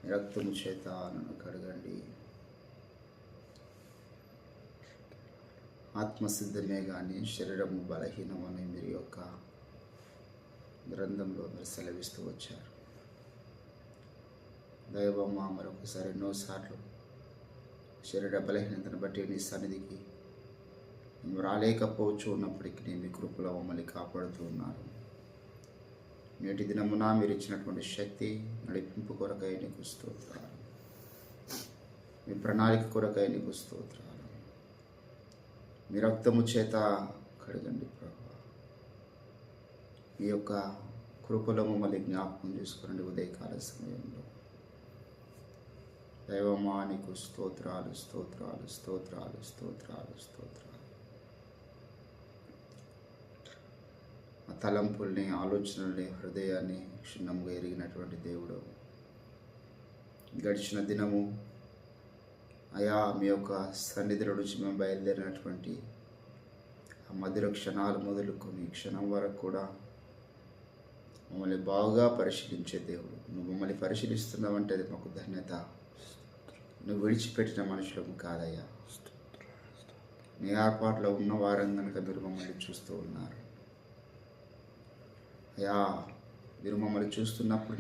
మీ రక్తము చేత నన్ను కడగండి. ఆత్మసిద్ధమే కానీ శరీరము బలహీనమని మీరు యొక్క గ్రంథంలో మీరు సెలవిస్తూ వచ్చారు. దైవమ్మ మరొకసారి ఎన్నోసార్లు శరీర బలహీనతను బట్టి నీ సన్నిధికి మేము రాలేకపోవచ్చు ఉన్నప్పటికీ నేను మీ కృపలో మమ్మల్ని కాపాడుతూ ఉన్నారు. నేటి దినమున మీరు ఇచ్చినటువంటి శక్తి నడిపింపు కొరకై నీకు స్తోత్రాలు. మీ ప్రణాళిక కొరకై నీకు స్తోత్రాలు. మీ రక్తము చేత కడగండి ప్రభువా. మీ యొక్క కృపలో మమ్మల్ని జ్ఞాపకం చేసుకోండి. ఉదయకాల సమయంలో దైవమా నీకు స్తోత్రాలు స్తోత్రాలు స్తోత్రాలు స్తోత్రాలు స్తోత్రాలు. ఆ తలంపుల్ని, ఆలోచనల్ని, హృదయాన్ని క్షుణ్ణంగా ఎరిగినటువంటి దేవుడు, గడిచిన దినము అయా మీ యొక్క సన్నిధిలో నుంచి మేము బయలుదేరినటువంటి ఆ మధుర క్షణాలు మొదలుకొని క్షణం వరకు కూడా మమ్మల్ని బాగా పరిశీలించే దేవుడు. నువ్వు మమ్మల్ని పరిశీలిస్తున్నావంటే అది మాకు ధన్యత. నువ్వు విడిచిపెట్టిన మనుషులకు కాదయ్యా. నీ ఏర్పాట్లో ఉన్న వారం కనుక మీరు మమ్మల్ని చూస్తూ ఉన్నారు అయ్యా. మీరు మమ్మల్ని చూస్తున్నప్పుడు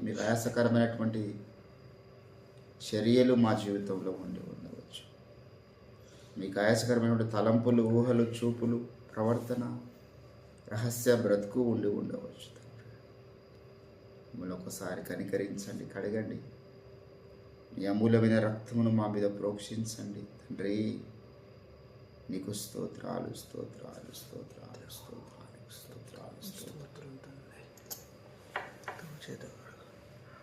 మీకు ఆయాసకరమైనటువంటి చర్యలు మా జీవితంలో ఉండవచ్చు. మీకు ఆయాసకరమైనటువంటి తలంపులు, ఊహలు, చూపులు, ప్రవర్తన, రహస్య బ్రతుకు ఉండవచ్చు. మిమ్మల్ని ఒకసారి కనికరించండి, కడగండి. మీ అమూల్యమైన రక్తమును మా మీద ప్రోక్షించండి తండ్రి. నీకు స్తోత్రాలు స్తోత్రాలు స్తోత్రాలు స్తోత్రాలు స్తోత్రాలు స్తోత్రాలు.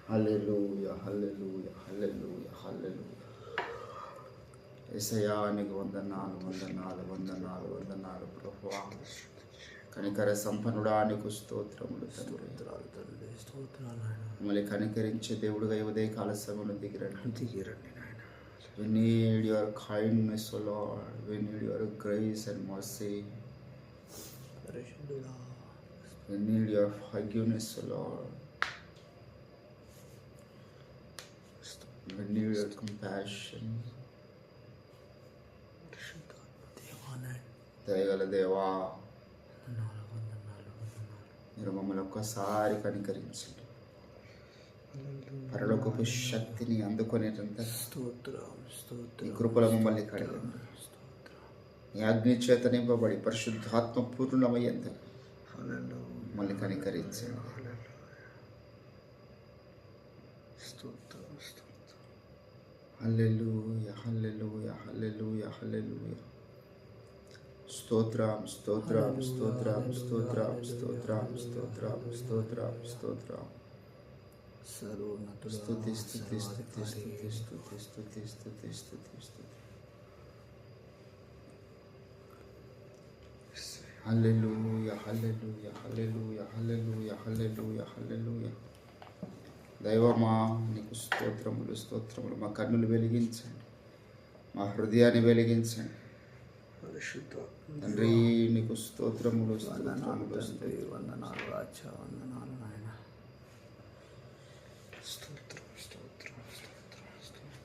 హల్లెలూయా హల్లెలూయా హల్లెలూయా హల్లెలూయా. యేసయ్యా నీకు వందనాలు వందనాలు వందనాలు వందనాలు ప్రభువా. కనికర సంపన్నుడా నీకు స్తోత్రములు తండ్రి. మమ్మల్ని కనికరించే దేవుడుగా ఉదయకాల సమయంలో దిగిరండి నాయన. We need your kindness, O Lord. We need your grace and mercy. We need your forgiveness, O Lord. We need your compassion. దయగల దేవా, మీరు మమ్మల్ని ఒక్కసారి కనికరించండి. పరలోకపు శక్తిని అందుకునేటంత ఈ కృపలో మమ్మల్ని కడగండి. నీ అగ్ని చేత నింపబడి పరిశుద్ధాత్మ పూర్ణమయ్యేంత మమ్మల్ని కనికరించండి. హల్లెలూయా హల్లెలూయా హల్లెలూయా హల్లెలూయా. స్తోత్రం స్తోత్రం స్తోత్రం స్తోత్రం స్తోత్రం స్తోత్రం స్తోత్రం స్తోత్రం. స్తుతి స్తుతి స్తుతి స్తుతి స్తుతి స్తుతి స్తుతి స్తుతి స్తుతి. హల్లెలూయా హల్లెలూయా హల్లెలూయా హల్లెలూయా హల్లెలూయా హల్లెలూయా. దైవమా నీకు స్తోత్రములు స్తోత్రములు. మా కన్నులు వెలిగించండి, మా హృదయాన్ని వెలిగించండి తండ్రి. నీకు స్తోత్రములు స్తోత్రములు వందనాలు రాజా వందనాలు నాయన. స్తోత్రం స్తోత్రం స్తోత్రం స్తోత్రం.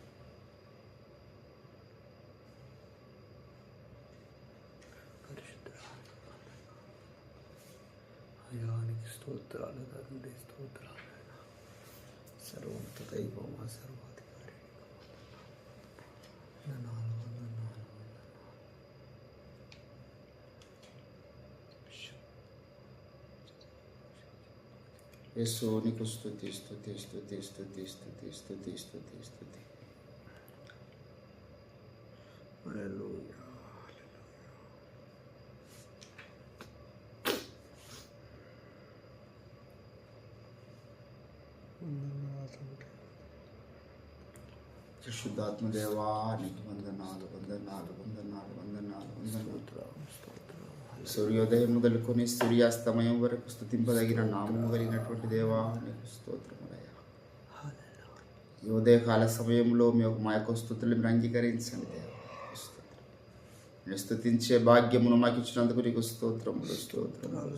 అయానికి స్తోత్రాలు తండ్రి, స్తోత్రాలు. సర్వోన్నత దైవమా, సర్వాధికారి వందనాలు వందనాలు. యేసు నీకు స్తుతి స్తుతి స్తుతి స్తుతి స్తుతి స్తుతి స్తుతి స్తుతి. హల్లెలూయా. పరిశుద్ధాత్మదేవా నీకు వందనాలు వందనాలు వందనాలు వందనాలు వందనాలు. సూర్యోదయం మొదలుకొని సూర్యాస్తమయం వరకు స్తుతింపదగిన నామము కలిగినటువంటి దేవా నీకు స్తోత్రములయ్యా. ఈ ఉదయకాల సమయంలో మా యొక్క స్తుతులు మీరు అంగీకరించండి దేవా. నేను స్తుతించే భాగ్యమును మాకు ఇచ్చినందుకు నీకు స్తోత్రములు స్తోత్రములు.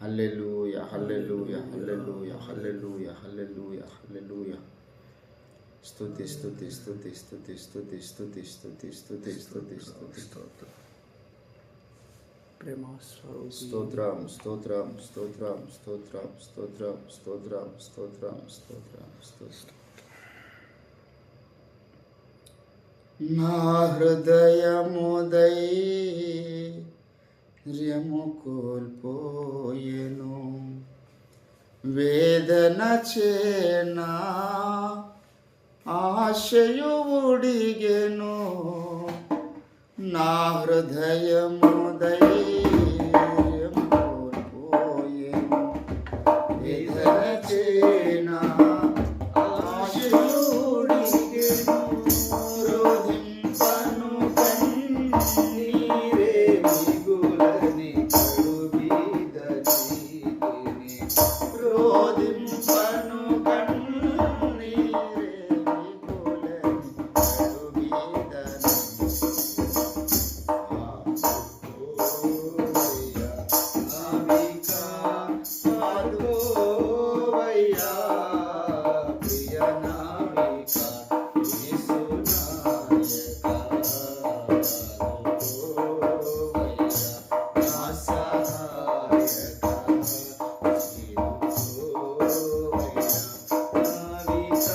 హల్లెలూయా, హల్లెలూయా, హల్లెలూయా, హల్లెలూయా, హల్లెలూయా, హల్లెలూయా. స్తుతి, స్తుతి, స్తుతి, స్తుతి, స్తుతి, స్తుతి, స్తుతి, స్తుతి, స్తుతి, స్తుతి, స్తోత్రం. ప్రేమ స్వరూపి స్తోత్రం, స్తోత్రం, స్తోత్రం, స్తోత్రం, స్తోత్రం, స్తోత్రం, స్తోత్రం, స్తోత్రం, స్తోత్రం. నా హృదయము కోల్పోయెను, వేదన చేనా ఆశయు ఉడిగెను. నా హృదయము ధైర్యము కోల్పోయెను, వేదన చేనా ఆశయు ఉడిగెను. రోధింపను కన్నీరే మిగులని కడుబిదచితిని, రోధింపను కన్నీరే మిగులని కడుబిదని. ఆదుకోవయ్యా ప్రియ నావిక యేసునాయక, ఆదుకోవయ్యా నా సహాయక, ఆదుకోవయ్యా నావిక.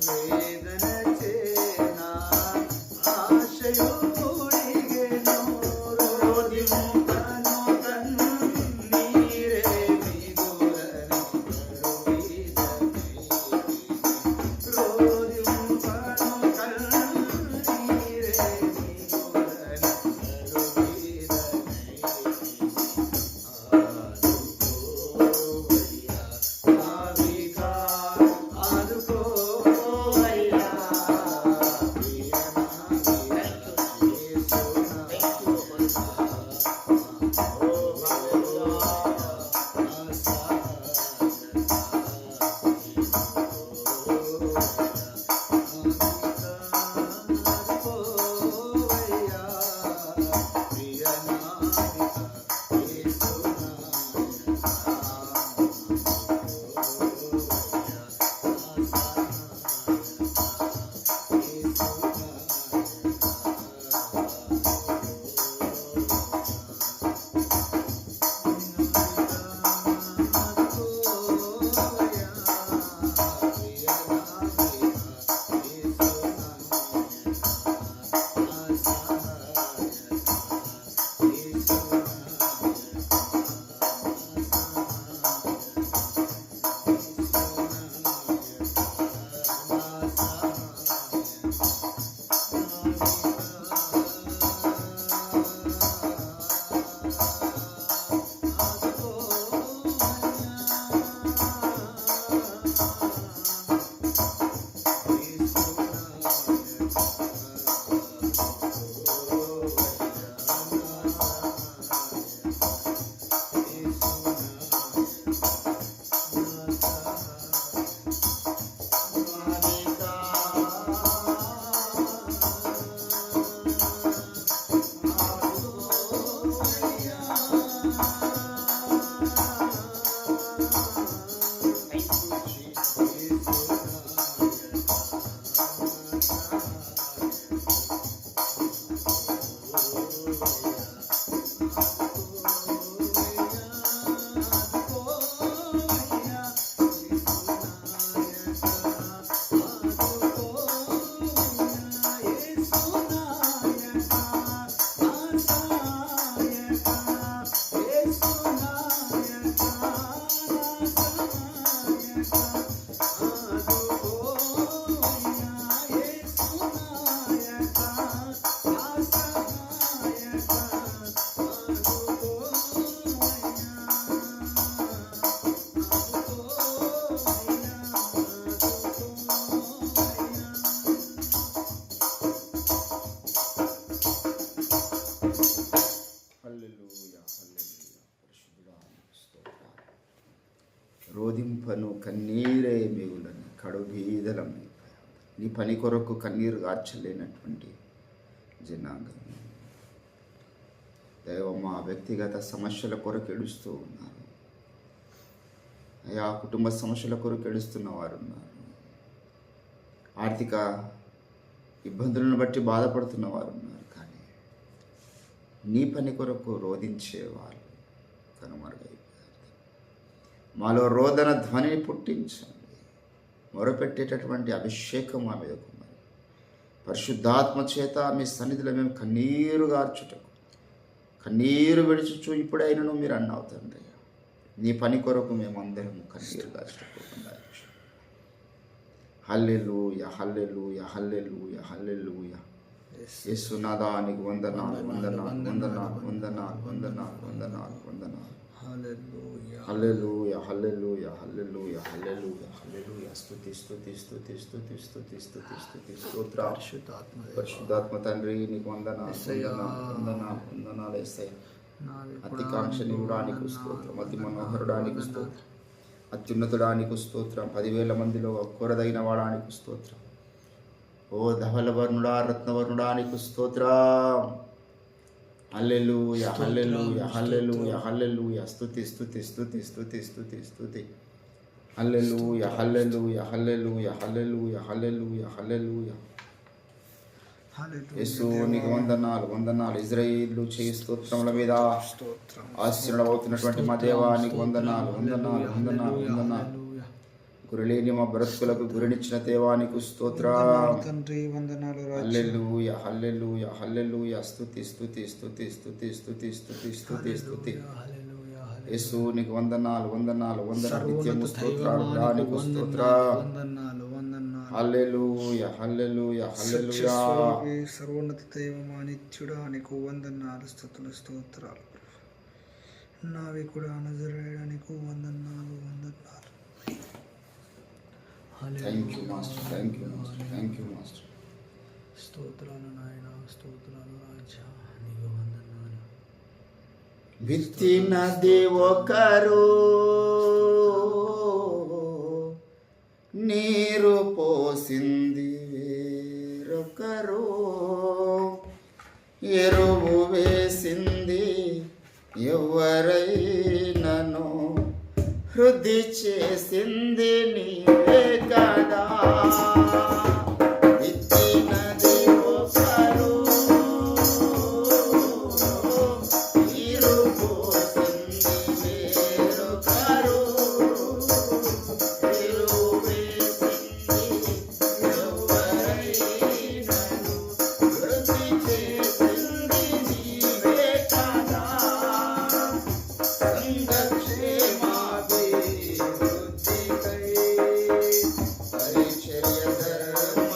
వేదన చే రోధింపను కన్నీరే మిగులని కడుబీదలం నీ పని కొరకు కన్నీరు గార్చలేనటువంటి జనాంగం దైవమ్మ వ్యక్తిగత సమస్యల కొరకు ఏడుస్తూ ఉన్నారు. అయా కుటుంబ సమస్యల కొరకు ఏడుస్తున్న వారు ఉన్నారు. ఆర్థిక ఇబ్బందులను బట్టి బాధపడుతున్న వారు ఉన్నారు. కానీ నీ పని కొరకు రోధించేవారు కనుమరుగైపోయారు. మాలో రోదన ధ్వనిని పుట్టించండి. మొరపెట్టేటటువంటి అభిషేకం మా మీద కుమారి పరిశుద్ధాత్మ చేత మీ సన్నిధిలో మేము కన్నీరు గార్చుటకు కన్నీరు విడిచుచు ఇప్పుడైనను మీరు అన్నావు తండ్రి. నీ పని కొరకు మేమందరం కన్నీరు గార్చుకోకుండా హల్లెలూయా హల్లెలూయా హల్లెలూయా హల్లెలూయా. యేసునాథా నీకు వందనాలు వందనాలు వందనాలు వందనాలు వందనాలు వందనాలు వందనాలు. హల్లెలూయా హల్లెలూయా హల్లెలూయా హల్లెలూయా హల్లెలూయా. స్తుతి స్తుతి స్తుతి స్తుతి స్తుతి స్తుతి స్తుతి స్తోత్రం. పరిశుద్ధాత్మ తండ్రి నీకు వందనాలు వందనాలు వందనాలు వందనాలు. యేసయ్యా అతి కాంక్షణీయుడానికి స్తోత్రం, అతి మనోహరుడానికి స్తోత్రం, అత్యున్నతుడానికి స్తోత్రం, 10,000 మందిలో కోరదగిన వాడానికి స్తోత్రం. ఓ ధవలవర్ణుడా రత్నవర్ణుడానికి స్తోత్రం. హల్లెలూయా హల్లెలూయా హల్లెలూయా హల్లెలూయా. స్తుతి స్తుతి స్తుతి స్తుతి స్తుతి స్తుతి. హల్లెలూయా హల్లెలూయా హల్లెలూయా హల్లెలూయా హల్లెలూయా హల్లెలూయా. యేసు నీకు వందనాలు వందనాలు. ఇజ్రాయేలు చేయి స్తోత్రముల మీద ఆశీర్వదవుతున్నటువంటి మా దేవా నీకు వందనాలు వందనాలు వందనాలు వందనాలు. గురిలేని మా బ్రతుకులకు గురినిచ్చిన దేవానికి స్తోత్రం. హల్లెలూయా హల్లెలూయా హల్లెలూయా. స్తుతి స్తుతి స్తుతి స్తుతి స్తుతి స్తుతి స్తుతి స్తుతి. యేసు నీకు వందనాలు వందనాలు వందనాలు. నిత్యము స్తోత్రాలు నీకు స్తోత్రం. హల్లెలూయా హల్లెలూయా హల్లెలూయా. సర్వోన్నత దైవమా నిత్యుడా నీకు వందనాలు స్తుతులు స్తోత్రాలు. నావికుడా నజరేయుడా నీకు వందనాలు వందనాలు. Thank you master, thank you master, thank you master. స్తోత్రాలు నాయన, స్తోత్రాలు రాజా, నీకు వందనాలు. విత్తినది ఒకరు, నీరు పోసింది వేరొకరు, ఎరువు వేసింది ఎవరైనను, వృద్ధి చేసింది నీవే కదా. విత్తినది ఒకరు, నీరు పోసింది వేరొకరు, ఎరువు వేసింది ఎవరైనను, వృద్ధి చేసింది నీవే కదా. సంఘక్షేమాభివృద్ధికై పరిచర్య ధర్మ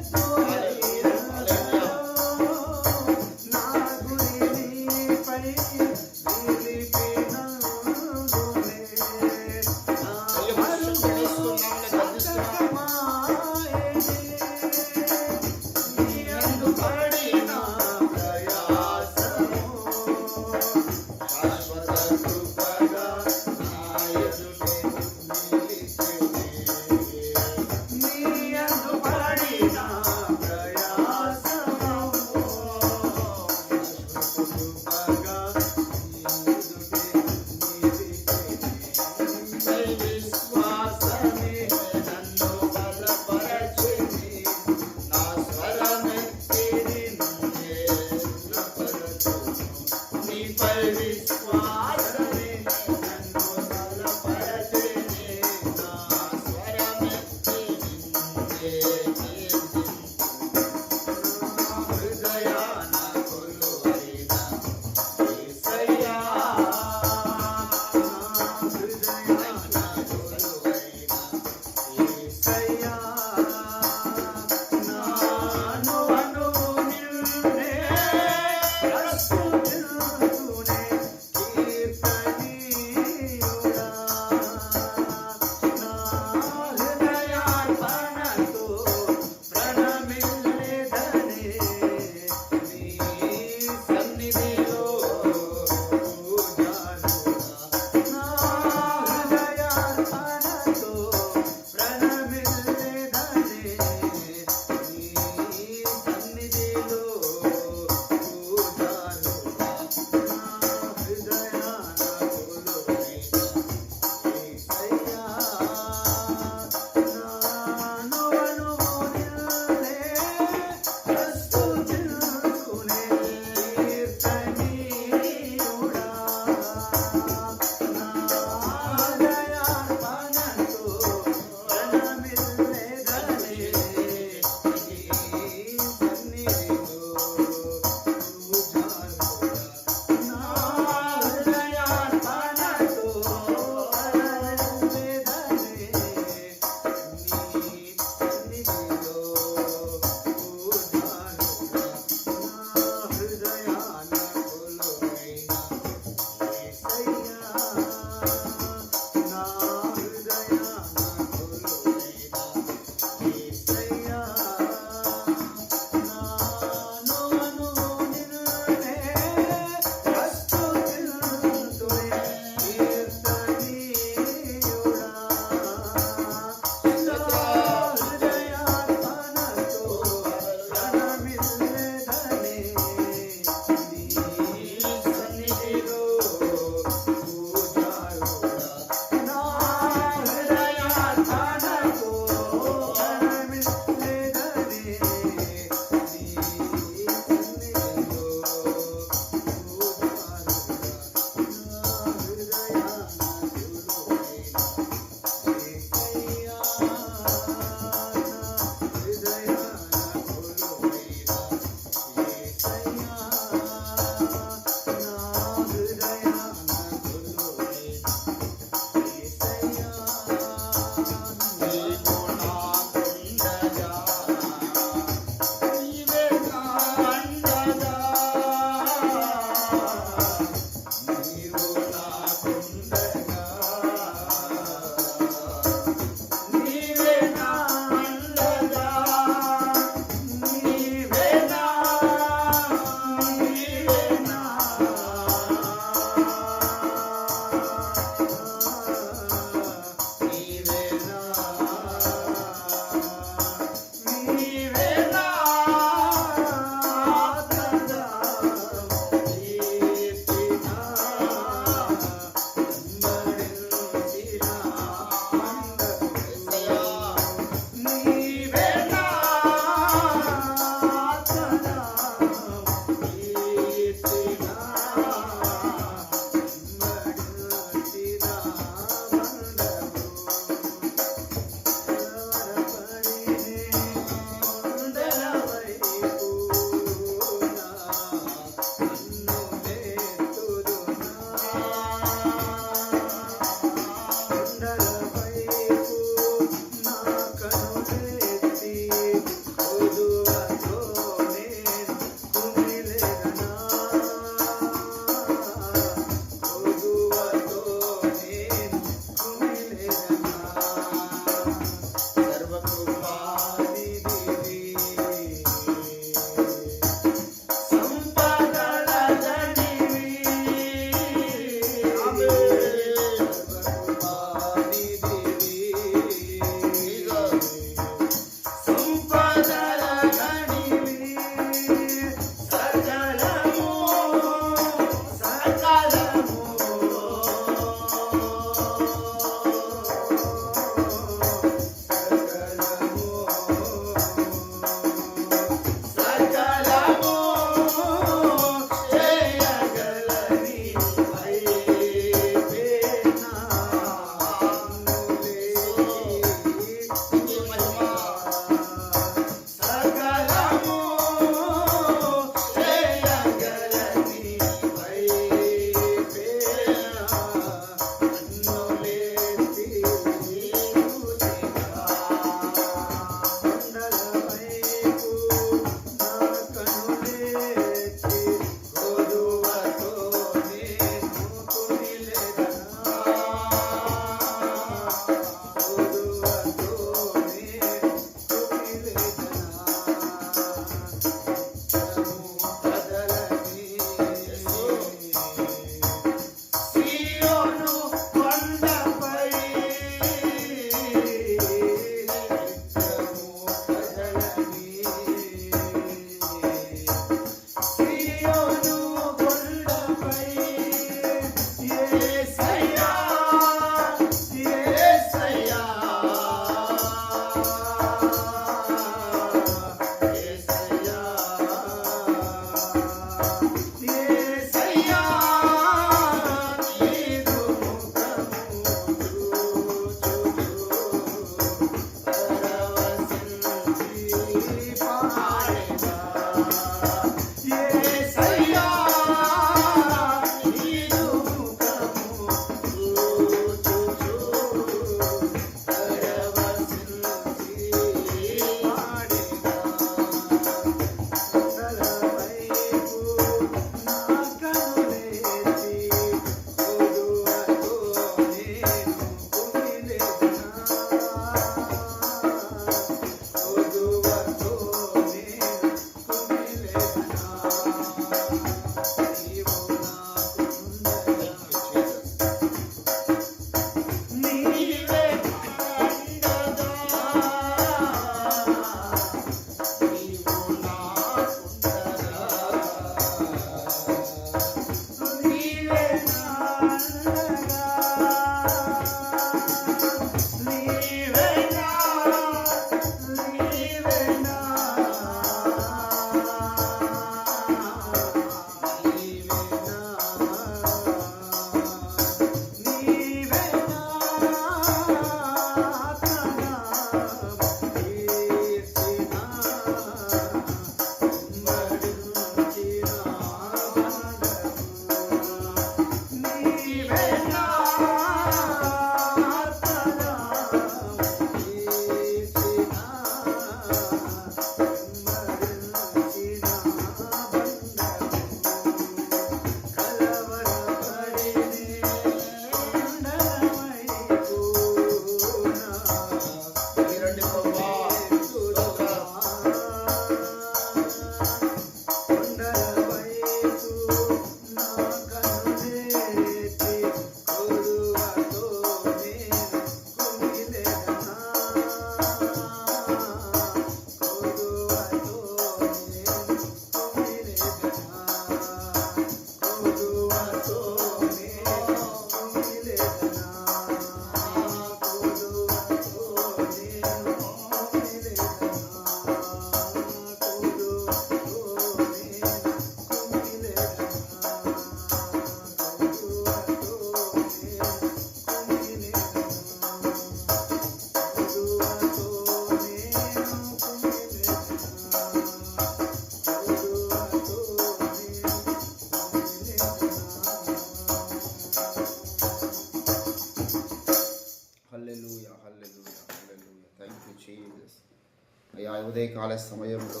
ఉదయకాల సమయంలో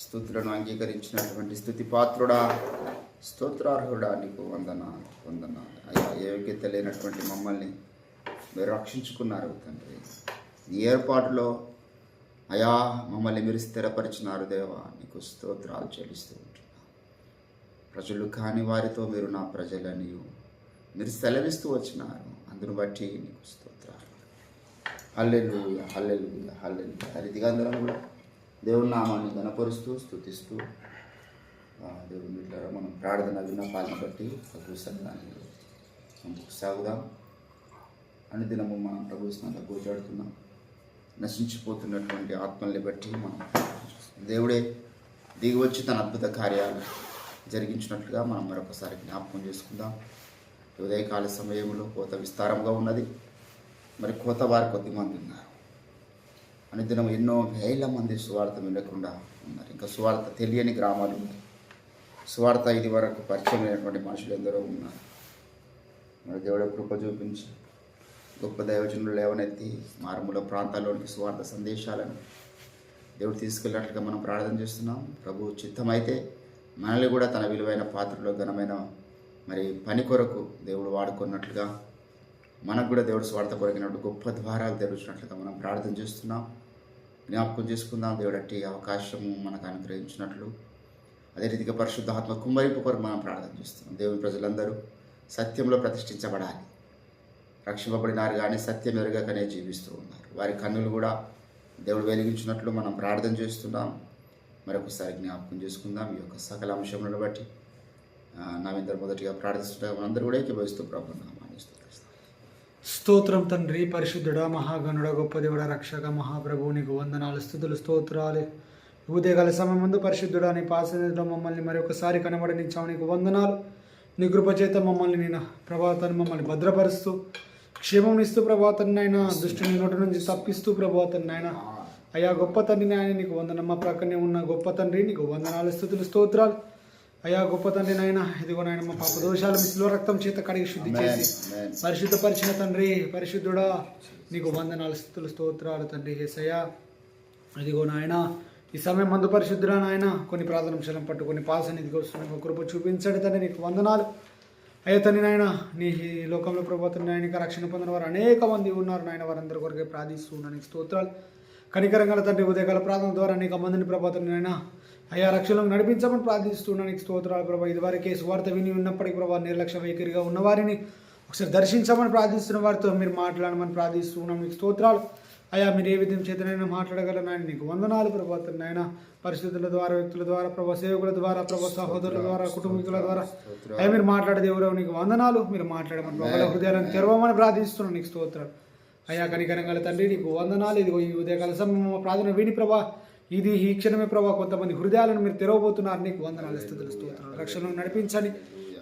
స్తుతులను అంగీకరించినటువంటి స్థుతి పాత్రుడా, స్తోత్రార్హుడా, నీకు వందనాలు వందనాలు. అయ్యా, యోగ్యత లేనటువంటి మమ్మల్ని మీరు రక్షించుకున్నారు తండ్రి. ఈ ఏర్పాటులో అయా మమ్మల్ని మీరు స్థిరపరిచినారు దేవా, నీకు స్తోత్రాలు చెల్లిస్తూ ఉంటున్నాను. ప్రజలు కాని వారితో మీరు నా ప్రజలని మీరు సెలవిస్తూ వచ్చినారు, అందును బట్టి నీకు స్తోత్రాలు. హల్లెలూయా హల్లెలూయా హల్లెలూయా. రీతిగా అందరం కూడా దేవుని నామాన్ని ఘనపరుస్తూ స్తుతిస్తూ దేవుని బిడ్డలారా మనం ప్రార్థన విన్నపాలను బట్టి ప్రభు సన్నిధానంలో ముందుకు సాగుదాం. అనుదినము మనం ప్రభు స్నానంలో కూర్చోడుతున్నాం. నశించిపోతున్నటువంటి ఆత్మల్ని బట్టి మనం దేవుడే దిగి వచ్చి తన అద్భుత కార్యాలు జరిగించినట్లుగా మనం మరొకసారి జ్ఞాపకం చేసుకుందాం. ఉదయకాల సమయంలో కోత విస్తారంగా ఉన్నది. మరి కోత వారు కొద్దిమంది ఉన్నారు. అనుదినం ఎన్నో వేల మంది సువార్త వినకుండా ఉన్నారు. ఇంకా సువార్త తెలియని గ్రామాలు ఉన్నాయి. సువార్త ఇది వరకు పరిచయం అయినటువంటి మనుషులు ఎందరో ఉన్నారు. మరి దేవుడు కృప చూపించి గొప్ప దైవజనులు లేవనెత్తి మారుమూల ప్రాంతాల్లోనికి సువార్త సందేశాలను దేవుడు తీసుకెళ్ళినట్లుగా మనం ప్రార్థన చేస్తున్నాం. ప్రభు చిత్తమైతే మనల్ని కూడా తన విలువైన పాత్రలో ఘనమైన మరి పని కొరకు దేవుడు వాడుకున్నట్లుగా మనకు కూడా దేవుడు స్వార్థ కొరకినట్టు గొప్ప ద్వారాలు తెరుచినట్లుగా మనం ప్రార్థన చేస్తున్నాం. జ్ఞాపకం చేసుకుందాం. దేవుడు అట్టి అవకాశము మనకు అనుగ్రహించినట్లు అదే రీతిగా పరిశుద్ధాత్మ కుమ్మరింపు కొరకు మనం ప్రార్థన చేస్తున్నాం. దేవుని ప్రజలందరూ సత్యంలో ప్రతిష్ఠించబడాలి. రక్షింపబడినారు కానీ సత్యం ఎరుగకనే జీవిస్తూ ఉన్నారు. వారి కన్నులు కూడా దేవుడు వెలిగించినట్లు మనం ప్రార్థన చేస్తున్నాం. మరొకసారి జ్ఞాపకం చేసుకుందాం. ఈ యొక్క సకల అంశములను బట్టి నా ఇద్దరు మొదటిగా ప్రార్థిస్తుంటే మనందరూ కూడా ఏకీభవిస్తూ ప్రభు నామాన్ని స్తుతిస్తాం. స్తోత్రం తండ్రి, పరిశుద్ధుడా, మహాగణుడ, గొప్ప దేవుడ, రక్షక, మహాప్రభువు నీకు వందనాలు, స్తుతులు, స్తోత్రాలు. ఉదయకాల సమయం ముందు పరిశుద్ధుడా నీ పాసనిధిలో మమ్మల్ని మరొకసారి కనబడనిచ్చావు, నీకు వందనాలు. నీ కృపచేత మమ్మల్ని నేను ప్రభాతాన్ని మమ్మల్ని భద్రపరుస్తూ క్షేమం ఇస్తూ ప్రభాతాన్ని ఆయన దుష్టుని నోటి నుంచి తప్పిస్తూ ప్రభాతాన్ని ఆయన అయ్యా గొప్ప తండ్రిని ఆయన నీకు వందనం. మా ప్రక్కనే ఉన్న గొప్ప తండ్రి నీకు వందనాలు, స్తుతులు, స్తోత్రాలు. అయ్యా గొప్ప తండ్రి నాయన, ఇదిగో నాయన మా పాప దోషాలు మిస్లో రక్తం చేత కడిగి శుద్ధి చేసి పరిశుద్ధపరిచిన తండ్రి, పరిశుద్ధుడా నీకు వందనాలు, స్తుతులు, స్తోత్రాలు తండ్రి. యేసయ్యా ఇదిగో నాయన ఈ సమయం మందు పరిశుద్ధుడా నాయన కొన్ని ప్రార్థనాంశాలను పట్టుకొని పాసనిధికి వస్తున్న కృప చూపించండి తండ్రి, నీకు వందనాలు. అయ్యా తండ్రి నాయన నీ లోకంలో ప్రభుత్వం నాయనక రక్షణ పొందిన వారు అనేక మంది ఉన్నారు నాయన, వారందరి కొరకే ప్రార్థిస్తూ ఉన్నాను, నీకు స్తోత్రాలు. కనికరంగా తండ్రి ఉదయకాల ప్రార్థన ద్వారా అనేక మందిని ప్రభుత్వం నాయన అయ్యా రక్షణలో నడిపించమని ప్రార్థిస్తున్నాను, నీకు స్తోత్రాలు ప్రభావ. ఇదివరకే సువార్త విని ఉన్నప్పటికీ ప్రభావ నిర్లక్ష్య వైఖరిగా ఉన్నవారిని ఒకసారి దర్శించమని ప్రార్థిస్తున్న వారితో మీరు మాట్లాడమని ప్రార్థిస్తున్నాం, నీకు స్తోత్రాలు. అయ్యా మీరు ఏ విధంగా చేతనైనా మాట్లాడగలరు నాయన, నీకు వందనాలు ప్రభావం నాయన. పరిస్థితుల ద్వారా, వ్యక్తుల ద్వారా, ప్రభావ సేవకుల ద్వారా, ప్రభావ సహోదరుల ద్వారా, కుటుంబీకుల ద్వారా అయ్యా మీరు మాట్లాడే దేవుడు నీకు వందనాలు. మీరు మాట్లాడమని ప్రభావ హృదయాలను తెరవమని ప్రార్థిస్తున్నాను, నీకు స్తోత్రాలు. అయ్యా కనికరంగా తండ్రి నీకు వందనాలు. ఇదిగో ఈ ఉదయకాల సమయం ప్రార్థన విని ప్రభా ఇది ఈ క్షణమే ప్రభావ కొంతమంది హృదయాలను మీరు తెరవబోతున్నారు, నీకు వందనాలు, స్తుతులు, స్తోత్రాలు. రక్షణను నడిపించండి.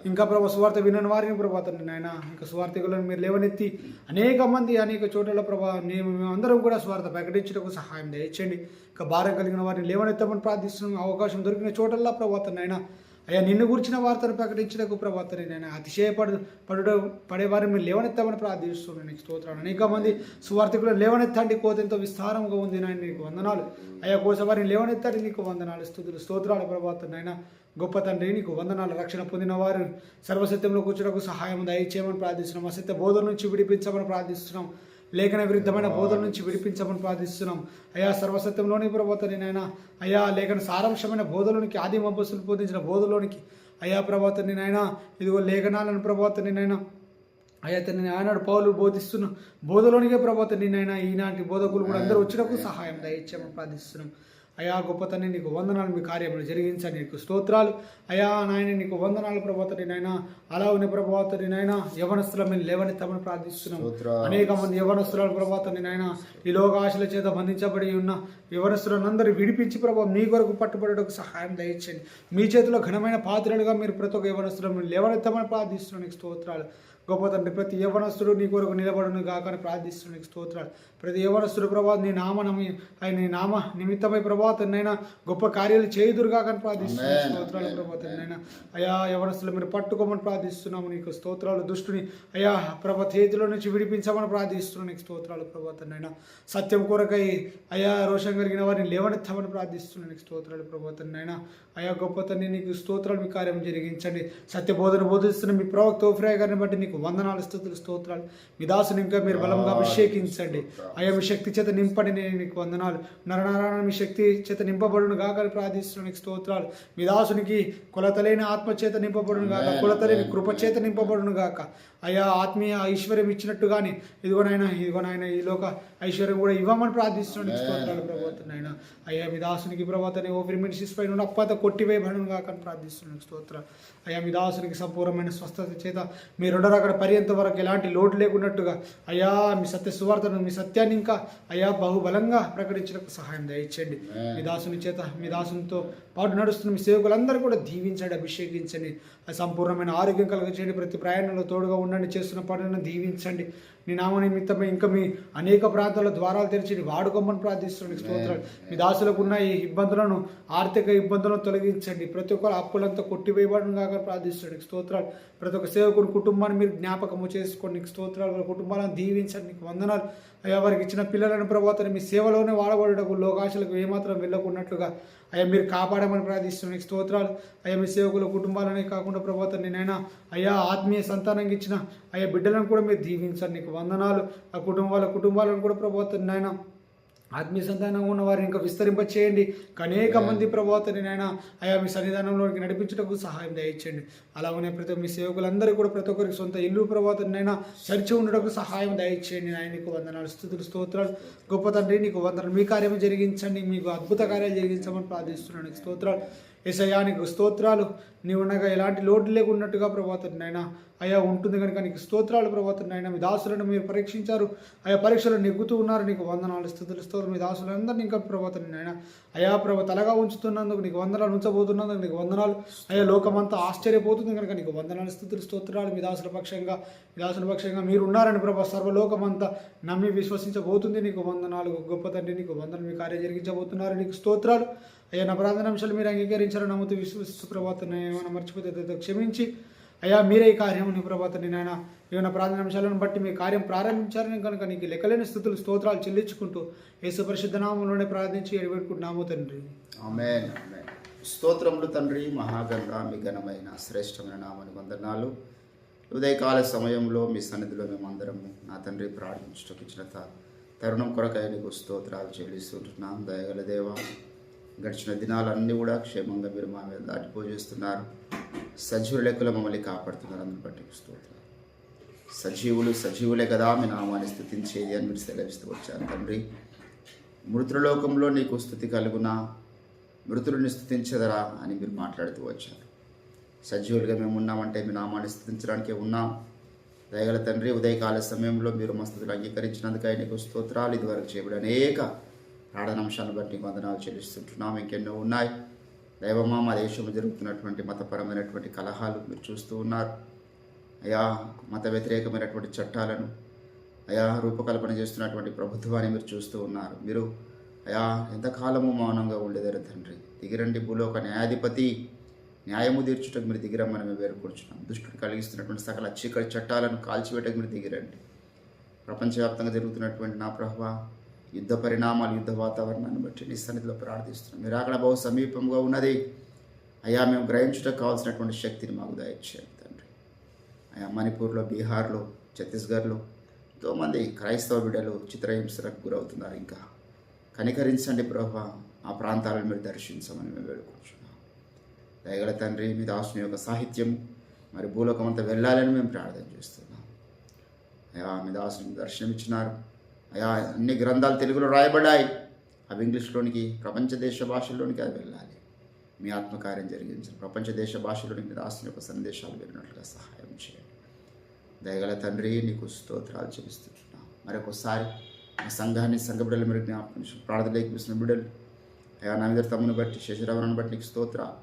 ఇంకా ప్రభావ సువార్త వినని వారిని ప్రభావ తండ్రి నాయన ఇంకా స్వార్థికులను మీరు లేవనెత్తి అనేక మంది అనేక చోట్ల ప్రభావ మేము అందరం కూడా స్వార్థ ప్రకటించడానికి సహాయం దయచేయండి. ఇంకా భారం కలిగిన వారిని లేవనెత్తమని ప్రార్థిస్తున్నాం. అవకాశం దొరికిన చోటల్లా ప్రభావ నాయన అయ్యా నిన్ను గురించిన వార్తను ప్రకటించడానికి ప్రభావ నాయన పడేవారిని మీరు లేవనెత్తామని ప్రార్థిస్తున్నాను, నీకు స్తోత్రాలు. అనేక మంది స్వార్థికులను లేవనెత్తండి, కోత ఎంతో విస్తారంగా ఉంది నాయన, నీకు వందనాలు. అయ్యా కోసవారిని లేవనెత్తండి, నీకు వందనాలు, స్తుతులు, స్తోత్రాలు ప్రభావ నాయన. గొప్ప తండ్రి నీకు వందనాలు. రక్షణ పొందిన వారు సర్వసత్యంలో కూర్చుటకు సహాయం దయచేయమని ప్రార్థిస్తున్నాం. అసత్య బోధల నుంచి విడిపించమని ప్రార్థిస్తున్నాం. లేఖన విరుద్ధమైన బోధల నుంచి విడిపించమని ప్రార్థిస్తున్నాం. అయ్యా సర్వసత్యంలోని ప్రభావతని నాయన అయ్యా లేఖన సారాంశమైన బోధలోనికి ఆది మబ్బస్సులు బోధించిన బోధలోనికి అయ్యా ప్రభావతని నాయన ఇదిగో లేఖనాలను ప్రభావతని నాయన అయ్యా తనని ఆనాడు పౌలు బోధిస్తున్న బోధలోనికే ప్రభావతని నాయన ఈనాటి బోధకులు కూడా అందరూ వచ్చినకు సహాయం దయచేయమని ప్రార్థిస్తున్నాం. అయా గొప్ప తండ్రి నీకు వందనాలు, మీ కార్యములు జరిగించండి, నీకు స్తోత్రాలు. అయా నాయన నీకు వందనాలు ప్రభావతని నాయన. అలా ఉన్న ప్రభావతని నాయన యవనస్తుల మీద లేవనెత్తమని ప్రార్థిస్తున్నాం. అనేక మంది యవనస్తుల ప్రభావతని నాయన ఈ లోకాశల చేత బంధించబడి ఉన్న యవనస్తులందరూ విడిపించి ప్రభావం నీ కొరకు పట్టుబడేటకు సహాయం దయచేయండి. మీ చేతిలో ఘనమైన పాత్రలుగా మీరు ప్రతి ఒక్క యవనస్తులను లేవనెత్తమని ప్రార్థిస్తున్నాం, నీకు స్తోత్రాలు. గొప్ప తండ్రి ప్రతి యవనస్తుడు నీ కొరకు నిలబడును గాక అని ప్రార్థిస్తున్నాను నీకు స్తోత్రాలు. ప్రతి యవనస్తుడు ప్రభావ నీ నామ నిమిత్తమై ప్రభావ తండ్రైనా గొప్ప కార్యాలు చేయుదురుగా కానీ ప్రార్థిస్తున్నాను స్తోత్రాలు ప్రభావ తండ్రైనా. అయా యవనస్తులు మీరు పట్టుకోమని ప్రార్థిస్తున్నాము నీకు స్తోత్రాలు. దుష్టుని అయా ప్రభ చేతిలో నుంచి విడిపించమని ప్రార్థిస్తున్నాను నీకు స్తోత్రాలు ప్రభావ తండ్రైనా. సత్యం కొరకై అయా రోషం కలిగిన వారిని లేవనెత్తమని ప్రార్థిస్తున్నాను నీకు స్తోత్రాలు ప్రభావ తండ్రైనా. అయా గొప్ప తండ్రి నీకు స్తోత్రాలు, మీ కార్యం జరిగించండి. సత్య బోధన బోధిస్తున్న మీ ప్రవక్త ఓఫ్రాయ గారిని బట్టి నీకు వందనాలు స్తుతులు స్తోత్రాలు. మీ దాసుని ఇంకా మీరు బలంగా అభిషేకించండి. అయ్యా మీ శక్తి చేత నింపండి. నేను నీకు వందనాలు. నరనారాయణ మీ శక్తి చేత నింపబడును గాక ప్రార్థిస్తున్నాను నీకు స్తోత్రాలు. మీ దాసునికి కొలతలేని ఆత్మ చేత నింపబడును గాక, కొలతలేని కృప చేత నింపబడును గాక. అయ్యా ఆత్మీయ ఐశ్వర్యం ఇచ్చినట్టుగానే ఇదిగోనైనా ఈ లోక ఐశ్వర్యం కూడా ఇవ్వమని ప్రార్థిస్తున్నాను స్తోత్రాలు ప్రభుత్వం. అయ్యా మీ దాసునికి ప్రభుత్వని ఓపెన్ మినిస్ట్రీస్ పైన ఉన్న అప్పత కొట్టివేయబడును గాక అని ప్రార్థిస్తున్నాను స్తోత్రాలు. అయ్యా మీ దాసునికి సంపూర్ణమైన స్వస్థత చేత మీరు అక్కడ పర్యంత వరకు ఎలాంటి లోటు లేకున్నట్టుగా అయ్యా మీ సత్య సువార్తను, మీ సత్యాన్ని ఇంకా అయ్యా బహుబలంగా ప్రకటించడానికి సహాయం దయచేయండి. మీ దాసుని చేత, మీ దాసునితో పాటు నడుస్తున్న మీ సేవకులందరూ కూడా దీవించండి, అభిషేకించండి. సంపూర్ణమైన ఆరోగ్యం కలగచేయండి. ప్రతి ప్రయాణంలో తోడుగా ఉండండి. చేస్తున్న పనులను దీవించండి. నీ నామ నిమిత్తమై ఇంకా మీ అనేక ప్రాంతాల ద్వారాలు తెరిచి వాడుకోమని ప్రార్థిస్తున్నాను స్తోత్రాలు. మీ దాసులకు ఉన్న ఈ ఇబ్బందులను, ఆర్థిక ఇబ్బందులను తొలగించండి. ప్రతి ఒక్కరు అప్పులంతా కొట్టివేయబడిన కాక ప్రార్థిస్తున్నాను స్తోత్రాలు. ప్రతి ఒక్క సేవకుని కుటుంబాన్ని మీరు జ్ఞాపకము చేసుకోండి నీకు స్తోత్రాలు. వారి కుటుంబాలను దీవించండి నీకు వందనాలు. అయ్యా వారికి ఇచ్చిన పిల్లలను ప్రభుత్వం మీ సేవలోనే వాడబడటకు లోకాశలకు ఏమాత్రం వెళ్ళకున్నట్లుగా అయ్యా మీరు కాపాడమని ప్రార్థిస్తున్నాను నీకు స్తోత్రాలు. అయ్యా మీ సేవకుల కుటుంబాలనే కాకుండా ప్రభుత్వం నేనైనా అయ్యా ఆత్మీయ సంతానంగా ఇచ్చిన అయ్యా బిడ్డలను కూడా మీరు దీవించండి నీకు వందనాలు. ఆ కుటుంబాలను కూడా ప్రభుత్వం నాయన ఆత్మీయ సంతానంగా ఉన్న వారిని ఇంకా విస్తరింప చేయండి. అనేక మంది ప్రభుత్వని నాయన అయా మీ సన్నిధానంలోకి నడిపించడానికి సహాయం దయచేయండి. అలాగనే ప్రతి మీ సేవకులందరూ కూడా ప్రతి ఒక్కరికి సొంత ఇల్లు ప్రభుత్వనైనా చర్చి ఉండడానికి సహాయం దయచేయండి. నాయన నీకు వందనాలు స్తుతులు స్తోత్రాలు. గొప్ప తండ్రి నీకు వందనాలు. మీ కార్యం జరిగించండి, మీకు అద్భుత కార్యాలు జరిగించమని ప్రార్థిస్తున్నాను నీకు స్తోత్రాలు. యేసయ్యా నీకు స్తోత్రాలు. నీవు ఉండగా ఎలాంటి లోటు లేకున్నట్టుగా ప్రభుత్వనైనా అయ్యా ఉంటుంది కనుక నీకు స్తోత్రాలు ప్రభుత్వనైనా. మీ దాసులను మీరు పరీక్షించారు, అయా పరీక్షలు నెగ్గుతూ ఉన్నారు. నీకు వందనాలు స్తుతులు స్తోత్రం. మీ దాసులందరినీ ఇంకా ప్రభుత్వనైనా అయా తలగా ఉంచుతున్నందుకు నీకు వందనాలు, ఉంచబోతున్నందుకు నీకు వందనాలు. అయ్యా లోకమంతా ఆశ్చర్యపోతుంది కనుక నీకు వందనాలు స్తుతులు స్తోత్రాలు. మీ దాసుల పక్షంగా మీరు ఉన్నారని ప్రభా సర్వలోకమంతా నమ్మి విశ్వసించబోతుంది. నీకు వందనాలు గొప్ప తండ్రి. నీకు వందనాలు. మీ కార్యం జరిగించబోతున్నారు. నీకు స్తోత్రాలు. అయ్యా నా ప్రార్థనాంశాలు మీరు అంగీకరించారని నమ్ముతూ విశ్వసిస్తూ ప్రభాతం ఏమైనా మర్చిపోతే క్షమించి అయ్యా మీరే ఈ కార్యముని ప్రభాతం నాయన ఏమైనా ప్రార్థనాంశాలను బట్టి మీ కార్యం ప్రారంభించారని కనుక నీకు లెక్కలేని స్థుతులు స్తోత్రాలు చెల్లించుకుంటూ యేసు పరిశుద్ధ నామంలోనే ప్రార్థించి ఎడబెట్టుకుంటున్నాము తండ్రి. ఆమేన్. స్తోత్రములు తండ్రి. మహాగంగా మీ ఘనమైన శ్రేష్టమైన నామానికి వందనాలు. ఉదయకాల సమయంలో మీ సన్నిధిలో మేమందరము నా తండ్రి ప్రార్థించడానికి ఇచ్చిన తరుణం కొరకై నీకు స్తోత్రాలు చెల్లిస్తుంటున్నాం. దయగల దేవా, గడిచిన దినాలన్నీ కూడా క్షేమంగా మీరు మా మీద దాటిపోజేస్తున్నారు. సజీవ లెక్కలో మమ్మల్ని కాపాడుతున్నారు. అందుని బట్టి స్తోత్రం. సజీవులే కదా మీ నామాన్ని స్తుతించేది అని మీరు సెలవిస్తూ వచ్చారు తండ్రి. మృతులలోకంలో నీకు స్తుతి కలుగునా, మృతుడిని స్తుతించదరా అని మీరు మాట్లాడుతూ వచ్చారు. సజీవులుగా మేము ఉన్నామంటే మీ నామాన్ని స్తుతించడానికే ఉన్నాం. దయగల తండ్రి, ఉదయకాల సమయంలో మీరు మా స్తుతులు అంగీకరించినందుకై నీకు స్తోత్రాలు. ఇదివరకు చేయబడి అనేక ప్రార్థనాంశాలను బట్టి వందనాలు చెల్లిస్తుంటున్నాం. ఇంకెన్నో ఉన్నాయి దైవమా. మా దేశంలో జరుగుతున్నటువంటి మతపరమైనటువంటి కలహాలు మీరు చూస్తూ ఉన్నారు. అయా మత వ్యతిరేకమైనటువంటి చట్టాలను అయా రూపకల్పన చేస్తున్నటువంటి ప్రభుత్వాన్ని మీరు చూస్తూ ఉన్నారు. మీరు అయా ఎంతకాలము మౌనంగా ఉండేదారు తండ్రి. దిగిరండి భూలోక న్యాయాధిపతి, న్యాయము తీర్చుటకు మీరు దిగిరమ్మని మేము వేరుకూర్చున్నాం. దుష్టుడు కలిగిస్తున్నటువంటి సకల చీకటి చట్టాలను కాల్చివేటకు మీరు దిగిరండి. ప్రపంచవ్యాప్తంగా జరుగుతున్నటువంటి నా ప్రభువా యుద్ధ పరిణామాలు, యుద్ధ వాతావరణాన్ని బట్టి నీ సన్నిధిలో ప్రార్థిస్తున్నాం. మీరు అక్కడ బహు సమీపంగా ఉన్నది అయ్యా. మేము గ్రహించుటకు కావాల్సినటువంటి శక్తిని మాకు దయచేయండి తండ్రి. అయ్యా మణిపూర్లో, బీహార్లో, ఛత్తీస్గఢ్లో ఎంతోమంది క్రైస్తవ బిడ్డలు చిత్రహింసలకు గురవుతున్నారు. ఇంకా కనికరించండి ప్రభా. ఆ ప్రాంతాలను మీరు దర్శించమని మేము వేడుకుంటున్నాం. దయగల తండ్రి, మీ దాసుని యొక్క సాహిత్యం మరి భూలోకమంతా వెళ్ళాలని మేము ప్రార్థన చేస్తున్నాం. అయ్యా మీ దాసుని దర్శనమిచ్చినారు. అయా అన్ని గ్రంథాలు తెలుగులో రాయబడ్డాయి. అవి ఇంగ్లీష్లోనికి, ప్రపంచ దేశ భాషల్లోనికి అది వెళ్ళాలి. మీ ఆత్మకార్యం జరిగించండి. ప్రపంచ దేశ భాషలోనికి మీరు రాసిన యొక్క సందేశాలు వెళ్ళినట్లుగా సహాయం చేయండి. దయగల తండ్రి నీకు స్తోత్రాలు చెల్లిస్తున్నాం. మరొకసారి ఆ సంఘాన్ని, సంఘ బిడ్డలు మీరు జ్ఞాపకం ప్రార్థనలోకి పిలిచిన బిడ్డలు అయా నా మీద తమ్ముని బట్టి, శశిరావణను బట్టి నీకు స్తోత్రాలు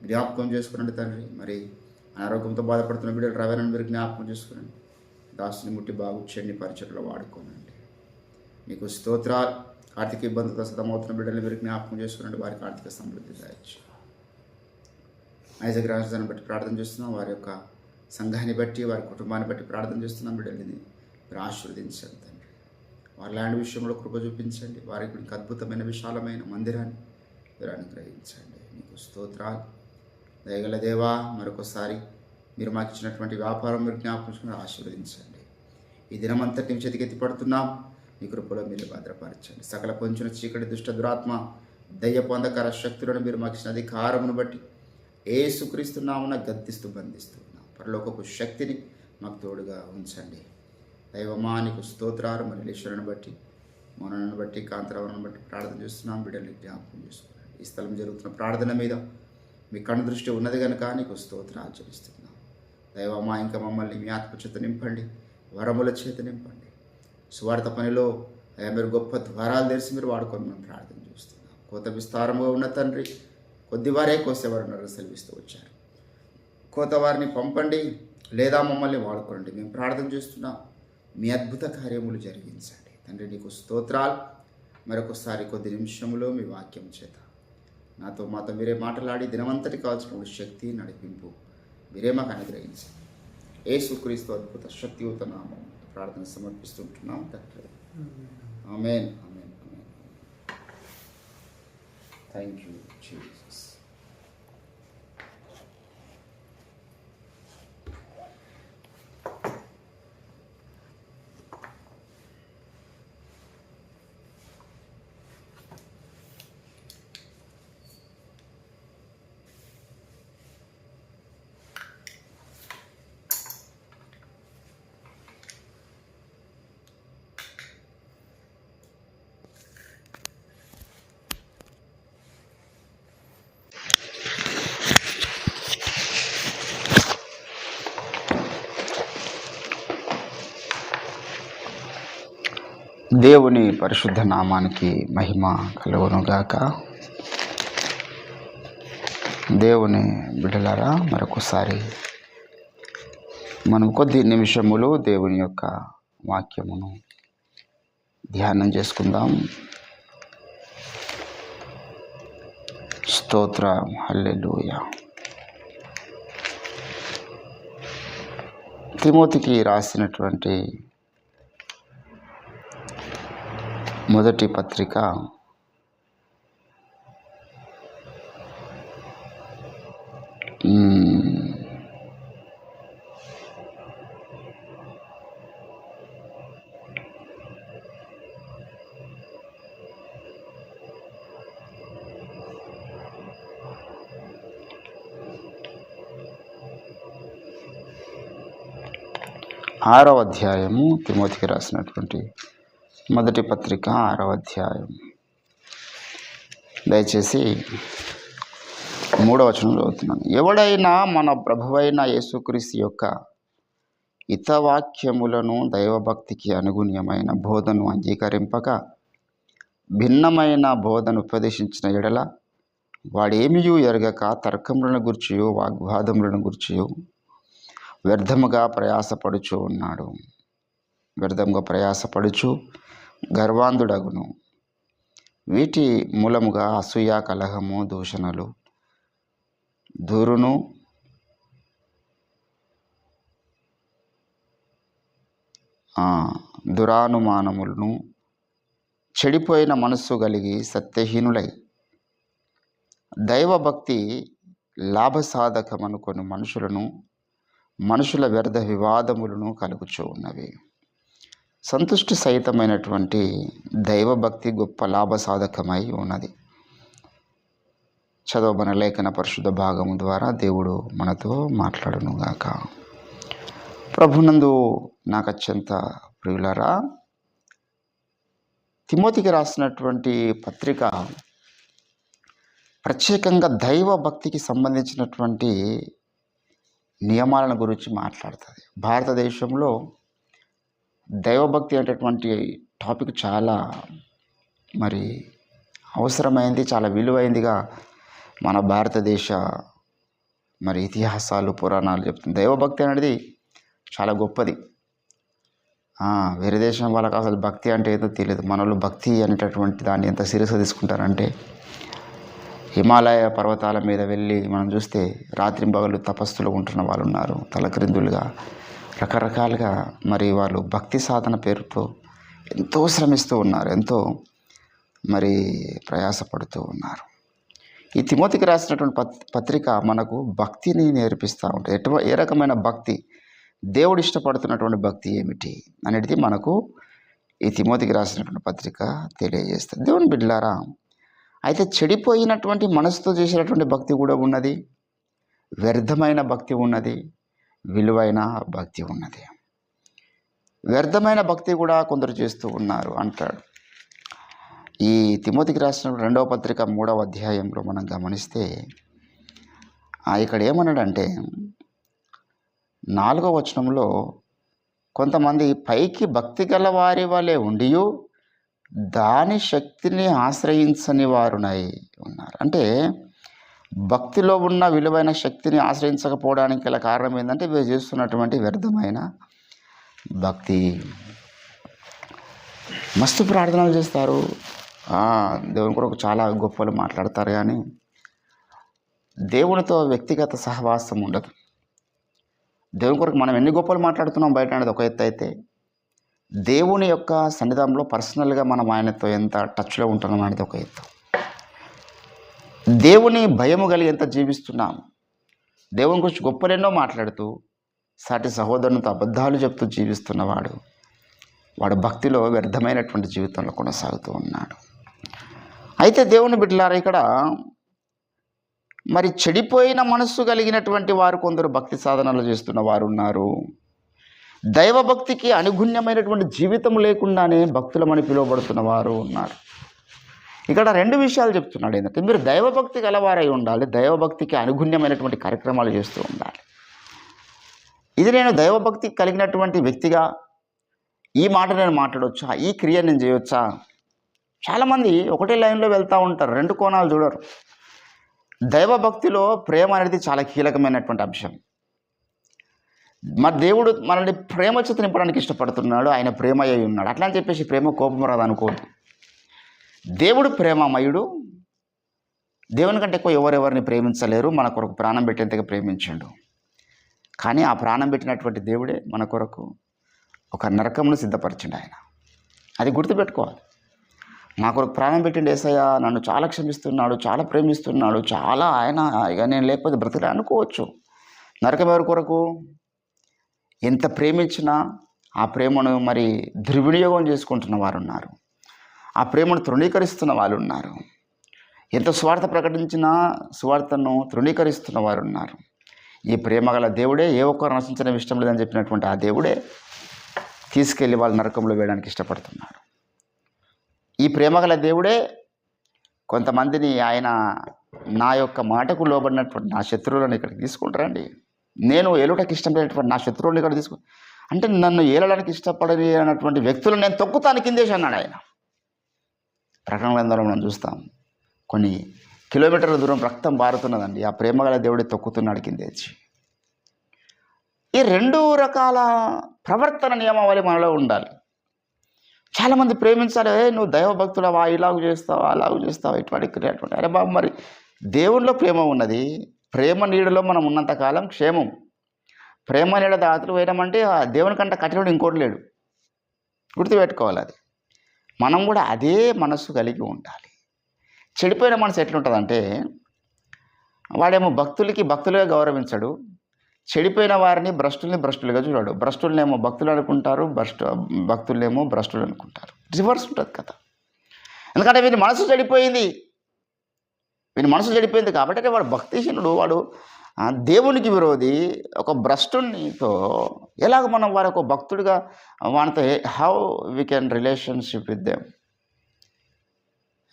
జ్ఞాపకం చేసుకున్నాడు తండ్రి. మరి అనారోగ్యంతో బాధపడుతున్న బిడ్డలు రవేనని మీరు జ్ఞాపకం చేసుకునండి. దాసుని ముట్టి బాగు చెన్ని పరిచయలో వాడుకోనండి. నీకు స్తోత్రాలు. ఆర్థిక ఇబ్బందులతో సిద్ధమవుతున్న బిడ్డలు మీరు జ్ఞాపకం చేసుకునండి. వారికి ఆర్థిక సమృద్ధి దాయచ్చు. ఐజాక్ రాజధాని బట్టి ప్రార్థన చేస్తున్నాం. వారి యొక్క సంఘాన్ని బట్టి, వారి కుటుంబాన్ని బట్టి ప్రార్థన చేస్తున్నాం. బిడ్డలని మీరు ఆశీర్వదించండి తండ్రి. వారి ల్యాండ్ విషయంలో కృప చూపించండి. వారికి మీకు అద్భుతమైన విశాలమైన మందిరాన్ని మీరు అనుగ్రహించండి. మీకు స్తోత్రాలు. దయగల దేవా, మరొకసారి మీరు మాకు ఇచ్చినటువంటి వ్యాపారం మీరు జ్ఞాపకం ఆశీర్వదించండి. ఈ దినమంతటి నుంచి చేతికెత్తి పడుతున్నాం. మీ కృపలో మీరు భద్రపరచండి. సకల కొంచెం చీకటి దుష్ట దురాత్మ దయ్య పొందకర శక్తులను మీరు మాకు ఇచ్చిన అధికారమును బట్టి యేసుక్రీస్తునామమున గద్దిస్తూ బంధిస్తున్నాం. పరలోకపు శక్తిని మాకు తోడుగా ఉంచండి. దైవమా నీకు స్తోత్రాలు. మరి లేశ్వరుని బట్టి, మౌనను బట్టి, కాంతరావును బట్టి ప్రార్థన చేస్తున్నాం. బిడ్డల్ని జ్ఞాపకం చేసుకోండి. ఈ స్థలం జరుగుతున్న ప్రార్థన మీద మీ కన్ను దృష్టి ఉన్నది కనుక నీకు స్తోత్రాలు చెల్లిస్తున్నాం. దైవమా ఇంకా మమ్మల్ని మీ ఆత్మచేత నింపండి, వరముల చేత నింపండి. సువార్త పనిలో అయ్యా మీరు గొప్ప ద్వారాలు తెరిచి మీరు వాడుకొని మనం ప్రార్థన చేస్తున్నాం. కోత విస్తారంగా ఉన్న తండ్రి, కొద్దివారే కోసేవారు సెలవిస్తూ వచ్చారు. కోత వారిని పంపండి లేదా మమ్మల్ని వాడుకోండి. మేము ప్రార్థన చేస్తున్నాం. మీ అద్భుత కార్యములు జరిగించండి తండ్రి. నీకు స్తోత్రాలు. మరొకసారి కొద్ది నిమిషంలో మీ వాక్యం చేత మాతో మీరే మాట్లాడి దినమంతటి కావాల్సిన శక్తి, నడిపింపు మీరే మాకు అనుగ్రహించండి. యేసుక్రీస్తు అద్భుత శక్తియుత నామం ప్రార్థన సమర్పిస్తుంటున్నాం తండ్రి. Amen. Amen. Amen. Thank you Jesus. దేవుని పరిశుద్ధ నామానికి మహిమ కలుగునుగాక. దేవుని బిడ్డలారా, మరొకసారి మనం కొద్ది నిమిషములు దేవుని యొక్క వాక్యమును ధ్యానం చేసుకుందాం. స్తోత్రం. హల్లెలూయా. తిమోతికి రాసినటువంటి మొదటి పత్రిక 6వ అధ్యాయము. తిమోతికి రాసినటువంటి మొదటి పత్రిక 6వ అధ్యాయం. దయచేసి 3వ వచనంలో చదువుతున్నాను. ఎవడైనా మన ప్రభువైన యేసుక్రీస్తు యొక్క హితవాక్యములను దైవభక్తికి అనుగుణ్యమైన బోధను అంగీకరింపక భిన్నమైన బోధన ఉపదేశించిన ఎడల వాడేమియూ ఎరగక తర్కములను గూర్చియో వాగ్వాదములను గూర్చియో వ్యర్థముగా ప్రయాసపడుచు ఉన్నాడు. వ్యర్థంగా ప్రయాసపడుచు గర్వాంధుడగును. వీటి మూలముగా అసూయ, కలహము, దూషణలు, దూరును, దురానుమానములను, చెడిపోయిన మనస్సు కలిగి సత్యహీనులై దైవభక్తి లాభసాధకమనుకొని మనుషుల వ్యర్థ వివాదములను కలుగుచూ ఉన్నవి. సంతుష్టి సహితమైనటువంటి దైవభక్తి గొప్ప లాభసాధకమై ఉన్నది. చదవబడిన లేఖన పరిశుద్ధ భాగము ద్వారా దేవుడు మనతో మాట్లాడునుగాక. ప్రభునందు నాకు అత్యంత ప్రియులరా, తిమోతికి రాసినటువంటి పత్రిక ప్రత్యేకంగా దైవ భక్తికి సంబంధించినటువంటి నియమాలను గురించి మాట్లాడుతుంది. భారతదేశంలో దైవభక్తి అనేటటువంటి టాపిక్ చాలా అవసరమైంది, చాలా విలువైందిగా మన భారతదేశ మరి ఇతిహాసాలు పురాణాలు చెప్తుంది. దైవభక్తి అనేది చాలా గొప్పది. వేరే దేశం వాళ్ళకి అసలు భక్తి అంటే ఏదో తెలియదు. మనలో భక్తి అనేటటువంటి దాన్ని ఎంత సీరియస్గా తీసుకుంటారంటే, హిమాలయ పర్వతాల మీద వెళ్ళి మనం చూస్తే రాత్రింబగళ్ళు తపస్సులో ఉంటున్న వాళ్ళు ఉన్నారు, తలక్రిందులుగా రకరకాలుగా. మరి వాళ్ళు భక్తి సాధన పేరుతో ఎంతో శ్రమిస్తూ ఉన్నారు, ఎంతో మరి ప్రయాసపడుతూ ఉన్నారు. ఈ తిమోతికి రాసినటువంటి పత్రిక మనకు భక్తిని నేర్పిస్తూ ఉంటుంది. ఏ రకమైన భక్తి, దేవుడు ఇష్టపడుతున్నటువంటి భక్తి ఏమిటి అనేది మనకు ఈ తిమోతికి రాసినటువంటి పత్రిక తెలియజేస్తుంది. దేవుని బిడ్డలారా, అయితే చెడిపోయినటువంటి మనసుతో చేసినటువంటి భక్తి కూడా ఉన్నది, వ్యర్థమైన భక్తి ఉన్నది, విలువైన భక్తి ఉన్నది. వ్యర్థమైన భక్తి కూడా కొందరు చేస్తూ ఉన్నారు అంటాడు. ఈ తిమోతికి రాసిన 2వ పత్రిక 3వ అధ్యాయంలో మనం గమనిస్తే ఇక్కడ ఏమన్నాడంటే 4వ వచనంలో, కొంతమంది పైకి భక్తి గల వారి వలె ఉండియు దాని శక్తిని ఆశ్రయించని వారునై ఉన్నారు. అంటే భక్తిలో ఉన్న విలువైన శక్తిని ఆశ్రయించకపోవడానికి గల కారణం ఏంటంటే వీరు చేస్తున్నటువంటి వ్యర్థమైన భక్తి. మస్తు ప్రార్థనలు చేస్తారు, దేవుని కొరకు చాలా గొప్పలు మాట్లాడతారు, కానీ దేవునితో వ్యక్తిగత సహవాసం ఉండదు. దేవుని కొరకు మనం ఎన్ని గొప్పలు మాట్లాడుతున్నాం బయట అనేది ఒక ఎత్తు అయితే, దేవుని యొక్క సన్నిధానంలో పర్సనల్గా మనం ఆయనతో ఎంత టచ్లో ఉంటున్నాం అనేది ఒక ఎత్తు. దేవుని భయము కలిగి ఎంత జీవిస్తున్నాం, దేవుని గురించి గొప్పలెన్నో మాట్లాడుతూ సాటి సహోదరునితో అబద్ధాలు చెప్తూ జీవిస్తున్నవాడు, వాడు భక్తిలో వ్యర్థమైనటువంటి జీవితంలో కొనసాగుతూ ఉన్నాడు. అయితే దేవుని బిడ్డలారా, ఇక్కడ మరి చెడిపోయిన మనస్సు కలిగినటువంటి వారు కొందరు భక్తి సాధనలు చేస్తున్న వారు ఉన్నారు. దైవభక్తికి అనుగుణ్యమైనటువంటి జీవితం లేకుండానే భక్తులమని పిలువబడుతున్న వారు ఉన్నారు. ఇక్కడ 2 విషయాలు చెప్తున్నాడు. ఏంటంటే మీరు దైవభక్తి గలవారై ఉండాలి, దైవభక్తికి అనుగుణ్యమైనటువంటి కార్యక్రమాలు చేస్తూ ఉండాలి. ఇది నేను దైవభక్తి కలిగినటువంటి వ్యక్తిగా ఈ మాట నేను మాట్లాడవచ్చా, ఈ క్రియ నేను చేయవచ్చా? చాలామంది ఒకటే లైన్లో వెళ్తూ ఉంటారు, 2 కోణాలు చూడరు. దైవభక్తిలో ప్రేమ అనేది చాలా కీలకమైనటువంటి అంశం. మరి దేవుడు మనల్ని ప్రేమ చేత నింపడానికి ఇష్టపడుతున్నాడు, ఆయన ప్రేమ అయి ఉన్నాడు. అట్లా అని చెప్పేసి ప్రేమ కోపం రాదు అనుకోదు. దేవుడు ప్రేమమయుడు, దేవుని కంటే ఎక్కువ ఎవరెవరిని ప్రేమించలేరు. మన కొరకు ప్రాణం పెట్టేంతగా ప్రేమించాడు. కానీ ఆ ప్రాణం పెట్టినటువంటి దేవుడే మన కొరకు ఒక నరకమును సిద్ధపరిచిండు ఆయన. అది గుర్తుపెట్టుకోవాలి. నా కొరకు ప్రాణం పెట్టిండు యేసయ్య, నన్ను చాలా క్షమిస్తున్నాడు, చాలా ప్రేమిస్తున్నాడు, చాలా ఆయన, ఇక నేను లేకపోతే బ్రతకలే అనుకోవచ్చు. నరకం ఎవరి కొరకు? ఎంత ప్రేమించినా ఆ ప్రేమను మరి దుర్వినియోగం చేసుకుంటున్న వారు ఉన్నారు, ఆ ప్రేమను తృణీకరిస్తున్న వాళ్ళు ఉన్నారు. ఎంత స్వార్థ ప్రకటించినా స్వార్థను తృణీకరిస్తున్న వారు ఉన్నారు. ఈ ప్రేమ గల దేవుడే, ఏ ఒక్కరు నశించడం ఇష్టం లేదని చెప్పినటువంటి ఆ దేవుడే తీసుకెళ్ళి వాళ్ళు నరకంలో వేయడానికి ఇష్టపడుతున్నాడు. ఈ ప్రేమగల దేవుడే కొంతమందిని ఆయన నా యొక్క మాటకు లోబడినటువంటి నా శత్రువులను ఇక్కడికి తీసుకుంటారండి. నేను ఏలుటకి ఇష్టం లేనటువంటి నా శత్రువులను ఇక్కడ అంటే నన్ను ఏలడానికి ఇష్టపడని అన్నటువంటి వ్యక్తులను నేను తొక్కుతాను కిందేసి అన్నాడు ఆయన. ప్రకటన గ్రంథంలో మనం చూస్తాం, కొన్ని కిలోమీటర్ల దూరం రక్తం బారుతున్నదండి, ఆ ప్రేమగల దేవుడే తొక్కుతున్నాడు కిందేసి. ఈ 2 రకాల ప్రవర్తన నియమావళి మనలో ఉండాలి. చాలామంది ప్రేమించాలి, నువ్వు దైవభక్తులవా, ఇలాగ చేస్తావా, అలాగ చేస్తావా, ఇటువంటి. అరే బాబు, మరి దేవునిలో ప్రేమ ఉన్నది. ప్రేమ నీడలో మనం ఉన్నంతకాలం క్షేమం. ప్రేమ నీడ దాతలు వేయడమంటే ఆ దేవుని కంటే కఠినుడు ఇంకోటి లేడు. గుర్తుపెట్టుకోవాలి. అది మనం కూడా అదే మనస్సు కలిగి ఉండాలి. చెడిపోయిన మనసు ఎట్లుంటుందంటే, వాడేమో భక్తులుగా గౌరవించడు, చెడిపోయిన వారిని భ్రష్టులుగా చూడాడు. భ్రష్టులనేమో భక్తులు అనుకుంటారు, భక్తులనేమో భ్రష్టులు అనుకుంటారు. రివర్స్ ఉంటుంది కథ. ఎందుకంటే వీని మనసు చెడిపోయింది కాబట్టి వాడు భక్తిహీనుడు, వాడు దేవునికి విరోధి. ఒక భ్రష్టునితో ఎలాగ మనం వారి ఒక భక్తుడిగా వానితో how we can relationship with them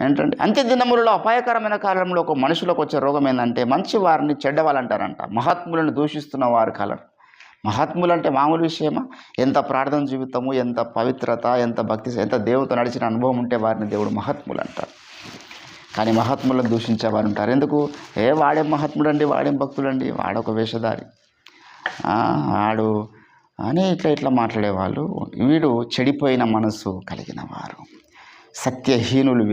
ఏంటంటే, అంత్య దినములలో అపాయకరమైన కాలంలో ఒక మనుషులకు వచ్చే రోగం ఏంటంటే, మంచి వారిని చెడ్డవాళ్ళు అంటారంట, మహాత్ములను దూషిస్తున్న వారు కలరు. మహాత్ములు అంటే మామూలు విషయమా? ఎంత ప్రార్థన జీవితము, ఎంత పవిత్రత, ఎంత భక్తి, ఎంత దేవునితో నడిచిన అనుభవం ఉంటే వారిని దేవుడు మహాత్ములు అంటారు. కానీ మహాత్ములను దూషించేవారు ఉంటారు. ఎందుకు? వాడేం మహాత్ముడు అండి, వాడేం భక్తుడండి, వాడొక వేషధారి, వాడు అని ఇట్లా మాట్లాడేవాళ్ళు. వీడు చెడిపోయిన మనసు కలిగిన వారు, సత్యహీనులు.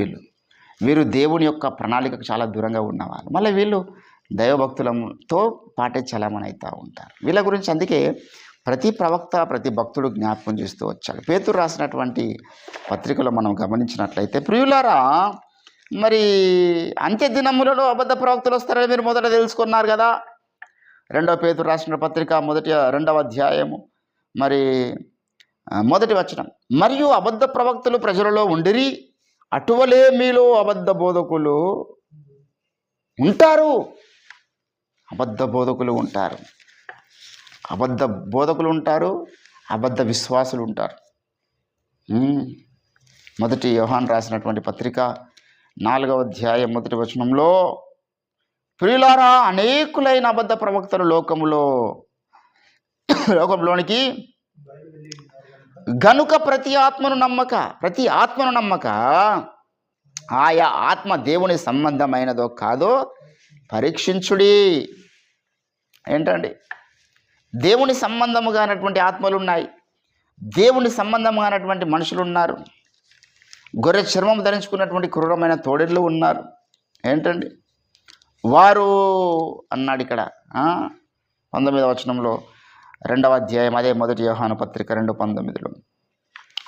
వీరు దేవుని యొక్క ప్రణాళికకు చాలా దూరంగా ఉన్నవారు. మళ్ళీ వీళ్ళు దైవభక్తులతో పాటే చలామణి అవుతూ ఉంటారు. వీళ్ళ గురించి అందుకే ప్రతి ప్రవక్త, ప్రతి భక్తుడు జ్ఞాపకం చేస్తూ వచ్చాడు. పేతురు రాసినటువంటి పత్రికలో మనం గమనించినట్లయితే, ప్రియులారా, మరి అంత్య దినములలో అబద్ధ ప్రవక్తలు వస్తారని మీరు మొదట తెలుసుకున్నారు కదా. 2వ పేతురు రాసిన పత్రిక 2వ అధ్యాయము మరి 1వ వచనం, మరియు అబద్ధ ప్రవక్తలు ప్రజలలో ఉండిరి, అటువలే మీలో అబద్ధ బోధకులు ఉంటారు. అబద్ధ బోధకులు ఉంటారు, అబద్ధ విశ్వాసులు ఉంటారు. 1 యోహాను రాసినటువంటి పత్రిక 4వ అధ్యాయం 1వ వచనంలో, ప్రియులారా, అనేకులైన అబద్ధ ప్రవక్తలు లోకంలోనికి గనుక ప్రతి ఆత్మను నమ్మక ఆయా ఆత్మ దేవుని సంబంధమైనదో కాదో పరీక్షించుడి. ఏంటండి? దేవుని సంబంధముగా అన్నటువంటి ఆత్మలు ఉన్నాయి, దేవుని సంబంధంగా అన్నటువంటి మనుషులు ఉన్నారు, గొర్రె చర్మం ధరించుకున్నటువంటి క్రూరమైన తోడేళ్ళు ఉన్నారు. ఏంటండి వారు అన్నాడు ఇక్కడ 19వ వచనంలో, 2వ అధ్యాయం అదే 1 యోహాను పత్రిక 2:19లో,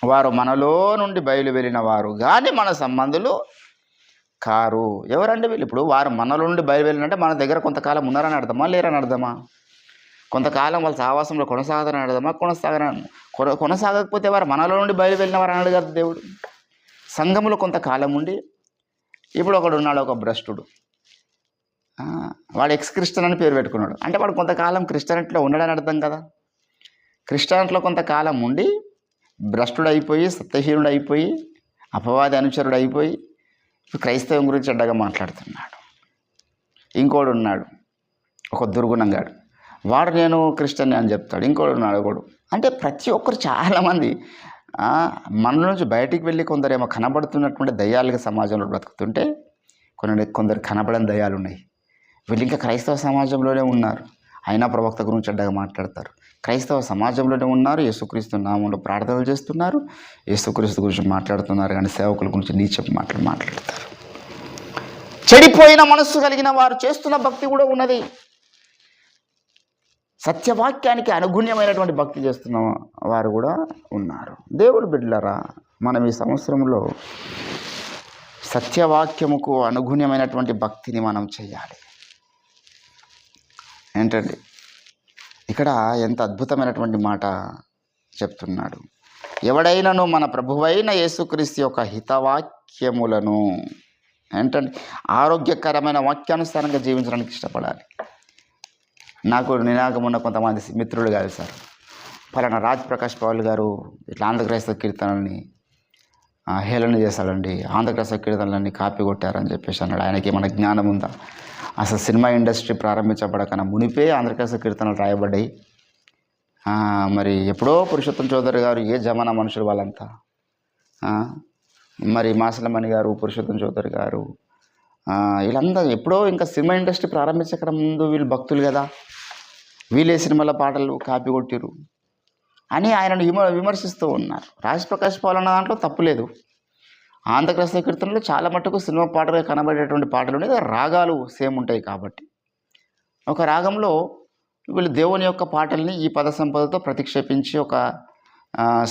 వారు మనలో నుండి బయలు వెళ్ళిన వారు కానీ మన సంబంధులు కారు. ఎవరండి వీళ్ళు? ఇప్పుడు వారు మనలో నుండి బయలు వెళ్ళినంటే మన దగ్గర కొంతకాలం ఉన్నారని అర్థమా, లేరని అర్థమా? కొంతకాలం వాళ్ళ సహవాసంలో కొనసాగదని అర్థమా, కొనసాగకపోతే వారు మనలో నుండి బయలు వెళ్ళిన వారు అన్నాడు కదా దేవుడు. సంఘములో కొంతకాలం ఉండి, ఇప్పుడు ఒకడు ఉన్నాడు, ఒక భ్రష్టుడు, వాడు క్రిస్టియన్ అని పేరు పెట్టుకున్నాడు అంటే వాడు కొంతకాలం క్రిస్టియానిటీలో ఉన్నాడని అర్థం కదా. క్రిస్టియానిటీలో కొంతకాలం ఉండి భ్రష్టుడు అయిపోయి, సత్యహీనుడు అయిపోయి, అపవాది అనుచరుడు అయిపోయి క్రైస్తవం గురించి అడ్డగా మాట్లాడుతున్నాడు. ఇంకోడు ఉన్నాడు, ఒక దుర్గుణంగాడు, వాడు నేను క్రిస్టియన్ అని చెప్తాడు. ఇంకోడు ఉన్నాడు ఒకడు. అంటే ప్రతి ఒక్కరు చాలామంది మన నుంచి బయటికి వెళ్ళి కొందరేమో కనబడుతున్నటువంటి దయ్యాలుగా సమాజంలో బ్రతుకుతుంటే కొందరు కనబడని దయ్యాలు ఉన్నాయి. వీళ్ళు ఇంకా క్రైస్తవ సమాజంలోనే ఉన్నారు, అయినా ప్రవక్త గురించి అడ్డగా మాట్లాడతారు. క్రైస్తవ సమాజంలోనే ఉన్నారు, యేసుక్రీస్తు నామంలో ప్రార్థనలు చేస్తున్నారు, యేసుక్రీస్తు గురించి మాట్లాడుతున్నారు, కానీ సేవకుల గురించి నీచపు మాట్లాడతారు. చెడిపోయిన మనస్సు కలిగిన వారు చేస్తున్న భక్తి కూడా ఉన్నది. సత్యవాక్యానికి అనుగుణ్యమైనటువంటి భక్తి చేస్తున్న వారు కూడా ఉన్నారు. దేవుడు బిడ్డలారా, మనం ఈ సంవత్సరంలో సత్యవాక్యముకు అనుగుణ్యమైనటువంటి భక్తిని మనం చేయాలి. ఏంటండి ఇక్కడ ఎంత అద్భుతమైనటువంటి మాట చెప్తున్నాడు. ఎవడైనాను మన ప్రభువైన యేసుక్రీస్తు యొక్క హితవాక్యములను, ఏంటంటే ఆరోగ్యకరమైన వాక్యానుసారంగా జీవించడానికి ఇష్టపడాలి. నాకు మొన్న కొంతమంది మిత్రులు కలిసారు. పలానా రాజ్ ప్రకాష్ పాల్ గారు ఇట్లా ఆంధ్రక్రైస్తవ కీర్తనల్ని హేళన చేశాడండి, ఆంధ్రక్రైస్తవ కీర్తనలన్నీ కాపీ కొట్టారని చెప్పేసి అన్నాడు. ఆయనకి ఏమైనా జ్ఞానం ఉందా? అసలు సినిమా ఇండస్ట్రీ ప్రారంభించబడకన్నా మునిపే ఆంధ్రక్రైస్తవ కీర్తనలు రాయబడ్డాయి. మరి ఎప్పుడో పురుషోత్తం చౌదరి గారు, ఏ జమానా మనుషులు వాళ్ళంతా, మరి మాసలమణి గారు, పురుషోత్తం చౌదరి గారు, వీళ్ళంతా ఎప్పుడో ఇంకా సినిమా ఇండస్ట్రీ ప్రారంభించక ముందు వీళ్ళు భక్తులు కదా, వీళ్ళే సినిమాల పాటలు కాపీ కొట్టిరు అని ఆయనను విమర్శిస్తూ ఉన్నారు. రాజ్ ప్రకాష్ పాల్ అన్న దాంట్లో తప్పులేదు. ఆంధ్రక్రైస్తవ కీర్తనలో చాలా మట్టుకు సినిమా పాటలుగా కనబడేటువంటి పాటలు ఉన్నాయి, రాగాలు సేమ్ ఉంటాయి. కాబట్టి ఒక రాగంలో వీళ్ళు దేవుని యొక్క పాటల్ని ఈ పద సంపదతో ప్రతిక్షేపించి ఒక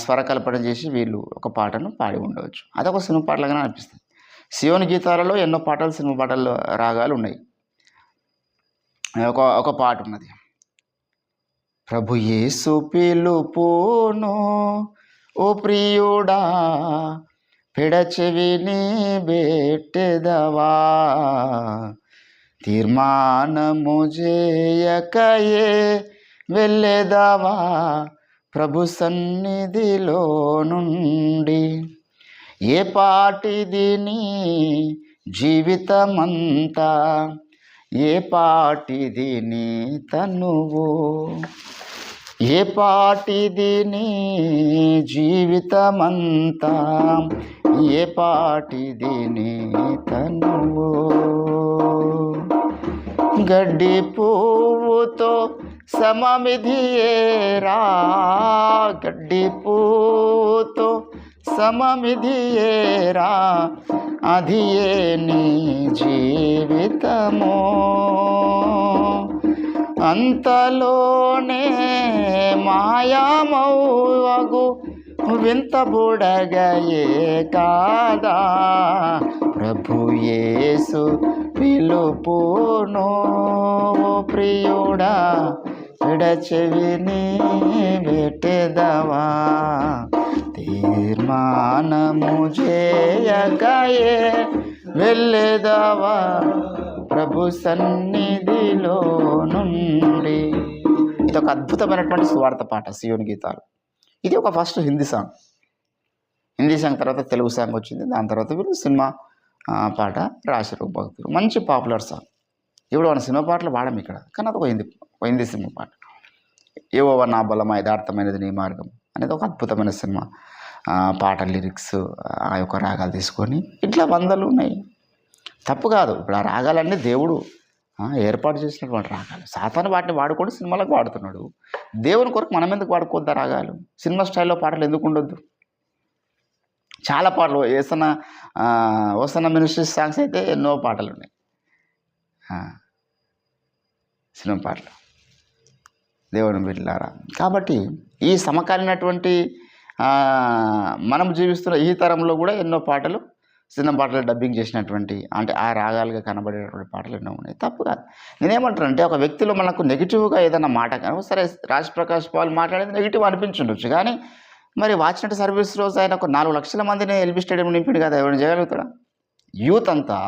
స్వరకల్పన చేసి వీళ్ళు ఒక పాటను పాడి ఉండవచ్చు. అదొక సినిమా పాటలుగానే అనిపిస్తుంది. సియోని గీతాలలో ఎన్నో పాటలు, సినిమా పాటలు రాగాలు ఉన్నాయి. ఒక పాట ఉన్నది, ప్రభు యేసు పిలుపును ఓ ప్రియుడా పెడచెవిని బెట్టెదవా, తీర్మానము చేయకయే వెళ్ళెదవా ప్రభు సన్నిధిలో నుండి. ఏ పాటిది నీ జీవితమంతా, ఏ పాటిది నీ తనువు, ఏ పాటిది నీ జీవితమంతా, ఏ పాటిది నీ తనువు, గడ్డి పువ్వుతో సమమిధియేరా, గడ్డి పువ్వుతో సమమిధియేరా, అది ఏ నీ జీవితమో, అంతలోనే మాయామౌవగు వింత బుడగయే కాదా, ప్రభు యేసు పిలుపును ప్రియుడా, విడచెవిని పెట్టెదవా, తీర్మానము చేయకయే వెళ్ళెదవా ప్రభు సన్నిధిలో నుండి. ఇది ఒక అద్భుతమైనటువంటి సువార్త పాట, సియోను గీతాలు. ఇది ఒక ఫస్ట్ హిందీ సాంగ్ తర్వాత తెలుగు సాంగ్ వచ్చింది. దాని తర్వాత వీళ్ళు సినిమా పాట రాశారు భక్తులు. మంచి పాపులర్ సాంగ్. ఇప్పుడు మన సినిమా పాటలు వాడము ఇక్కడ, కానీ అది ఒక హిందీ సినిమా పాట. ఏవో నా బలమా యథార్థమైనది నీ మార్గం అనేది ఒక అద్భుతమైన సినిమా పాట. లిరిక్స్ ఆ యొక్క రాగాలు తీసుకొని ఇట్లా వందలు ఉన్నాయి. తప్పు కాదు. ఇప్పుడు ఆ రాగాలన్నీ దేవుడు ఏర్పాటు చేసినటువంటి రాగాలు. సాతాను వాటిని వాడుకొని సినిమాలకు వాడుతున్నాడు. దేవుని కొరకు మనం ఎందుకు వాడుకోవద్దా రాగాలు? సినిమా స్టైల్లో పాటలు ఎందుకు ఉండొద్దు? చాలా పాటలు ఓసన్న మినిస్ట్రీ సాంగ్స్ అయితే ఎన్నో పాటలు ఉన్నాయి సినిమా పాటలు. దేవుని బిడ్డలారా, కాబట్టి ఈ సమకాలీనటువంటి మనం జీవిస్తున్న ఈ తరంలో కూడా ఎన్నో పాటలు సినిమా పాటలు డబ్బింగ్ చేసినటువంటి, అంటే ఆ రాగాలుగా కనబడేటువంటి పాటలు ఎన్నో ఉన్నాయి. తప్పు కాదు. నేనేమంటానంటే ఒక వ్యక్తిలో మనకు నెగిటివ్గా ఏదైనా మాట కానీ, సరే రాజ్ ప్రకాష్ పాల్ మాట్లాడేది నెగిటివ్ అనిపించుండొచ్చు, కానీ మరి వాచ్నట్ సర్వీస్ రోజు ఆయన ఒక 4 లక్షల మందిని ఎల్బీ స్టేడియం నింపిండు కదా, ఎవరిని చేయగలుగుతాడా? యూత్ అంతా